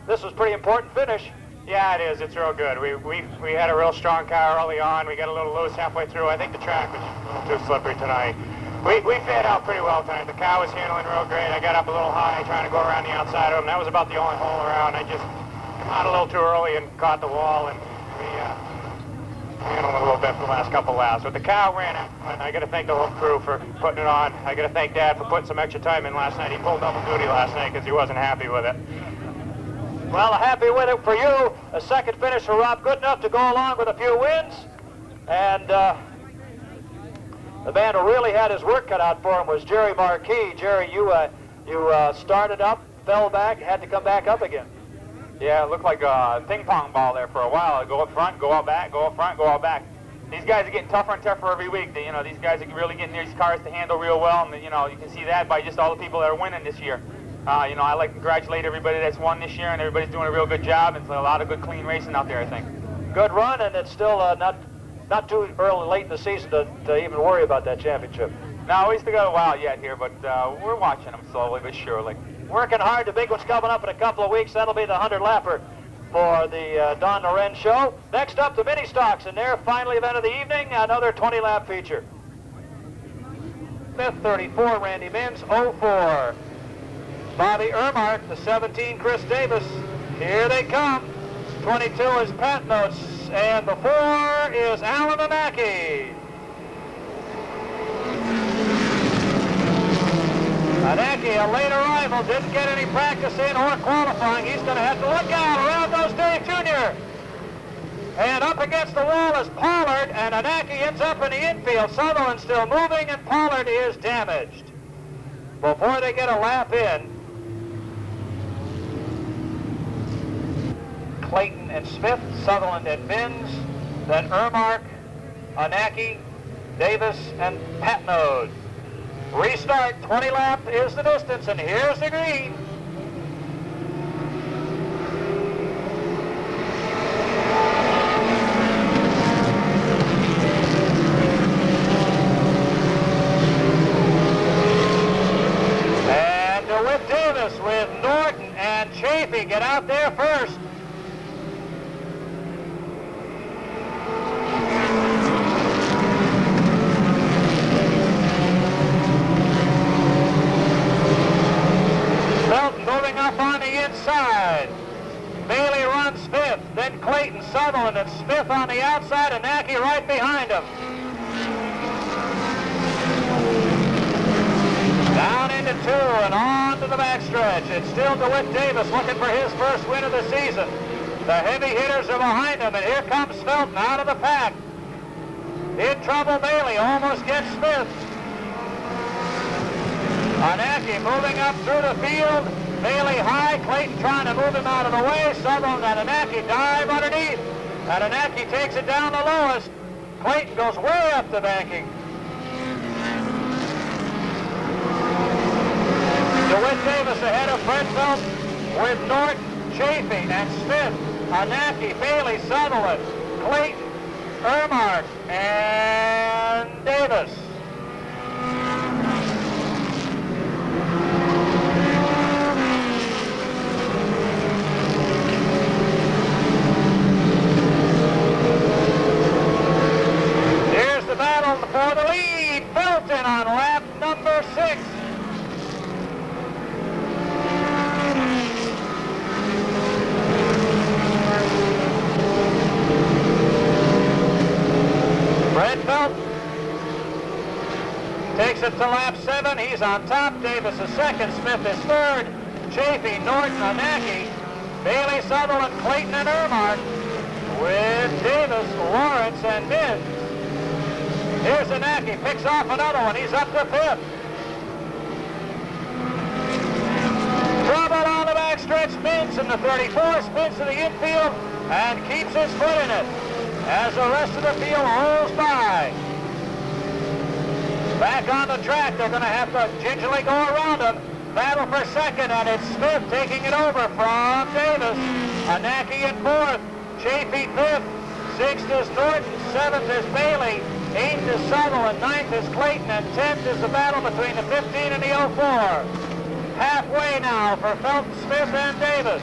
this was a pretty important finish. Yeah, it is. It's real good. We had a real strong car early on. We got a little loose halfway through. I think the track was a little too slippery tonight. We fed out pretty well tonight. The car was handling real great. I got up a little high trying to go around the outside of him. That was about the only hole around. I just got a little too early and caught the wall, and we handled a little bit for the last couple laps. But the car ran it, and I got to thank the whole crew for putting it on. I got to thank Dad for putting some extra time in last night. He pulled double duty last night because he wasn't happy with it. Well, happy with it for you. A second finish for Rob Goodenough to go along with a few wins. And the man who really had his work cut out for him was Jerry Marquis. Jerry, you started up, fell back, had to come back up again. Yeah, it looked like a ping pong ball there for a while. Go up front, go out back, go up front, go out back. These guys are getting tougher and tougher every week. These guys are really getting these cars to handle real well, and you can see that by just all the people that are winning this year. I like to congratulate everybody that's won this year, and everybody's doing a real good job. It's a lot of good, clean racing out there, I think. Good run, and it's still not too late in the season to even worry about that championship. No, we still got a while yet here, but we're watching them slowly but surely. Working hard. The big one's coming up in a couple of weeks. That'll be the 100-lapper for the Don Loren show. Next up, the mini stocks, and their final event of the evening, another 20-lap feature. Smith, 34, Randy Mins, 04. Bobby Ermark, the 17, Chris Davis. Here they come. 22 is Pat Notes, and the 4 is Alan Anaki. Anaki, a late arrival, didn't get any practice in or qualifying. He's going to have to look out. Around goes Dave Jr. And up against the wall is Pollard, and Anaki ends up in the infield. Sutherland still moving, and Pollard is damaged. Before they get a lap in, Clayton and Smith, Sutherland and Mins, then Ermark, Anaki, Davis, and Patnode. Restart, 20 lap is the distance, and here's the green. and Chafee get out there first. Felton moving up on the inside. Bailey runs fifth, then Clayton, Sutherland, and Smith on the outside, and Anacki right behind him. Down into two and on to the backstretch. It's still DeWitt Davis looking for his first win of the season. The heavy hitters are behind him, and here comes Felton out of the pack. In trouble, Bailey almost gets Smith. Anacki moving up through the field. Bailey high, Clayton trying to move him out of the way. Sutherland and Anacki dive underneath. And Anacki takes it down the lowest. Clayton goes way up the banking. DeWitt Davis ahead of Fred Felton with Norton, Chafee, and Smith. Anacki, Bailey, Sutherland, Clayton, Ermark, and Davis. Here's the battle for the lead. Felton on lap number 6. Fred Felton takes it to lap 7. He's on top. Davis is second. Smith is third. Chafee, Norton, Anacki, Bailey, Sutherland, Clayton, and Ermark with Davis, Lawrence, and Mins. Here's Anacki. Picks off another one. He's up to 5th. Trouble on the backstretch. Mins in the 34. Spins to the infield and keeps his foot in it as the rest of the field rolls by. Back on the track, they're going to have to gingerly go around him. Battle for second, and it's Smith taking it over from Davis. Anacki in 4th, Chafee 5th, 6th is Norton, 7th is Bailey, 8th is Sutherland, 9th is Clayton, and 10th is the battle between the 15 and the 04. Halfway now for Felton, Smith, and Davis.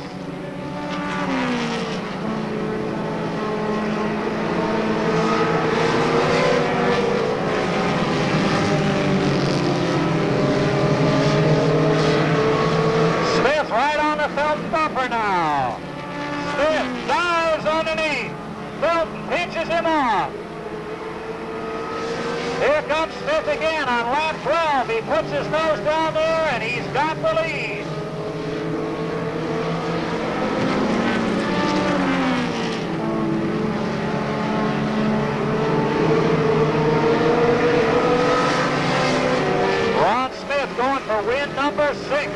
Right on the Felton bumper now. Smith dives underneath. Felton pinches him off. Here comes Smith again on lap 12. He puts his nose down there and he's got the lead. Ron Smith going for win number 6.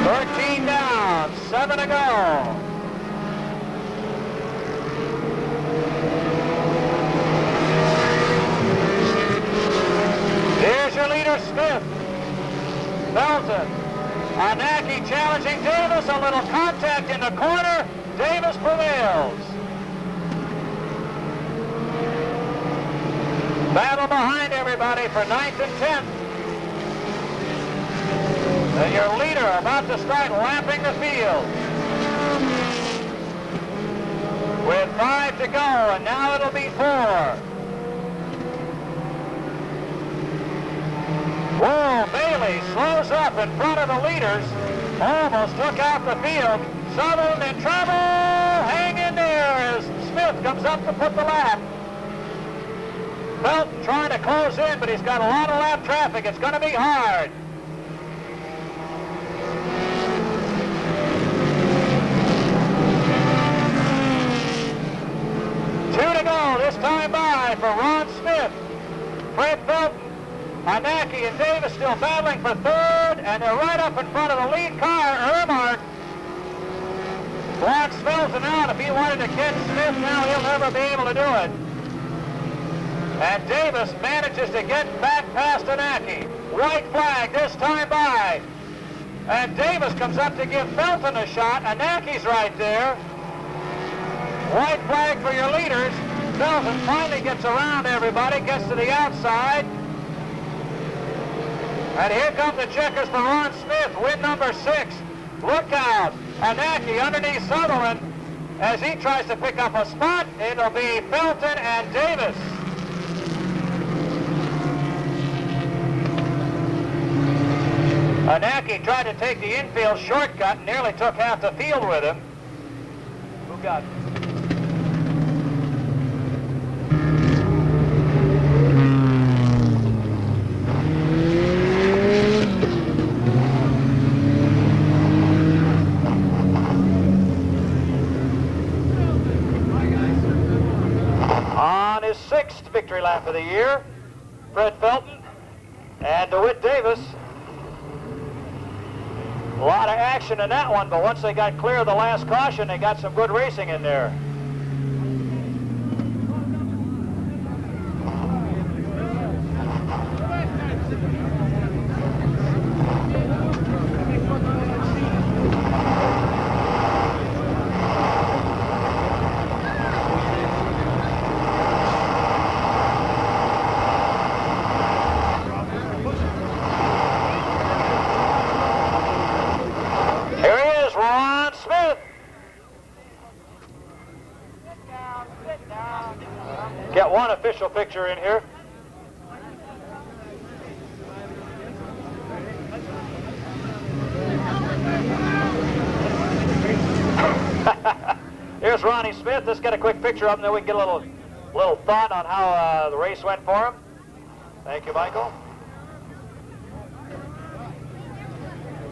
13 down, 7 to go. Here's your leader, Smith. Felton. Anacki challenging Davis. A little contact in the corner. Davis prevails. Battle behind everybody for 9th and 10th. And your leader about to start lapping the field. With 5 to go, and now it'll be 4. Whoa, Bailey slows up in front of the leaders. Almost took out the field. Sutherland in trouble. Hang in there as Smith comes up to put the lap. Felton trying to close in, but he's got a lot of lap traffic. It's going to be hard. 2 to go, this time by for Ron Smith. Fred Felton, Anacki, and Davis still battling for 3rd, and they're right up in front of the lead car. Ermark blocks Felton out. If he wanted to catch Smith now, he'll never be able to do it. And Davis manages to get back past Anacki. White flag this time by. And Davis comes up to give Felton a shot. Anacki's right there. White flag for your leaders. Felton finally gets around everybody, gets to the outside. And here come the checkers for Ron Smith, win number 6. Look out, Anaki underneath Sutherland. As he tries to pick up a spot, it'll be Felton and Davis. Anaki tried to take the infield shortcut and nearly took half the field with him. Who got it? On his 6th victory lap of the year, Fred Felton and DeWitt Davis. A lot of action in that one, but once they got clear of the last caution, they got some good racing in there. Get one official picture in here. Here's Ronnie Smith. Let's get a quick picture of him, then we can get a little thought on how the race went for him. Thank you, Michael.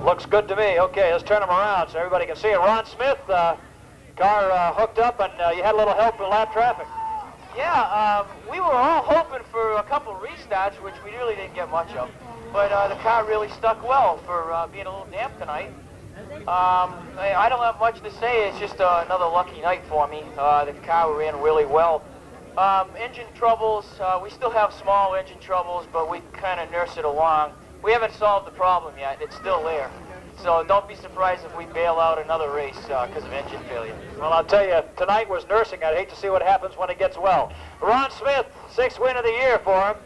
Looks good to me. Okay, let's turn him around so everybody can see it. Ron Smith, car hooked up, and you had a little help with lap traffic. Yeah, we were all hoping for a couple restarts, which we really didn't get much of. But the car really stuck well for being a little damp tonight. I don't have much to say. It's just another lucky night for me. The car ran really well. Engine troubles, we still have small engine troubles, but we kind of nurse it along. We haven't solved the problem yet. It's still there. So don't be surprised if we bail out another race because of engine failure. Well, I'll tell you, tonight was nursing. I'd hate to see what happens when it gets well. Ron Smith, 6th win of the year for him.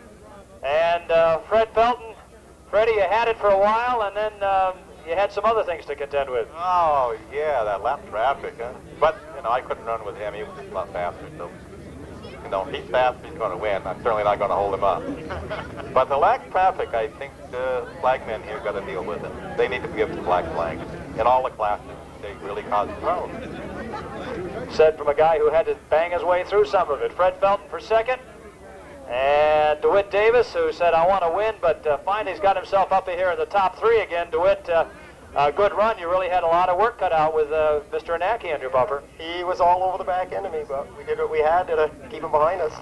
And Fred Felton, Freddie, you had it for a while, and then you had some other things to contend with. Oh, yeah, that lap traffic, huh? But, I couldn't run with him. He was a lot faster, so, he's fast, he's going to win. I'm certainly not going to hold him up. But the lap traffic, I think the flagmen here got to deal with it. They need to give some black flags in all the classes. They really caused problems. Said from a guy who had to bang his way through some of it. Fred Felton for 2nd. And DeWitt Davis, who said, I want to win, but finally he's got himself up here in the top 3 again. DeWitt, a good run. You really had a lot of work cut out with Mr. Anaki on your bumper. He was all over the back end of me, but we did what we had to keep him behind us.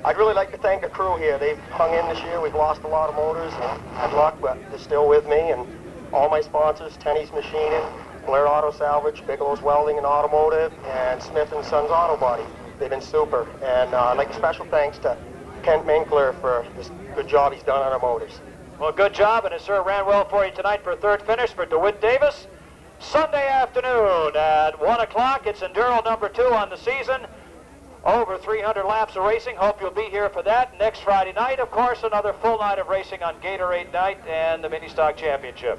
I'd really like to thank the crew here. They've hung in this year. We've lost a lot of motors and had luck, but they're still with me. And all my sponsors, Tenney's Machining, Blair Auto Salvage, Bigelow's Welding and Automotive, and Smith & Sons Auto Body. They've been super. And I'd like a special thanks to Kent Minkler for this good job he's done on our motors. Well, good job, and it sure ran well for you tonight for 3rd finish for DeWitt Davis. Sunday afternoon at 1 o'clock, it's Enduro number 2 on the season. Over 300 laps of racing. Hope you'll be here for that. Next Friday night, of course, another full night of racing on Gatorade night and the Mini Stock Championship.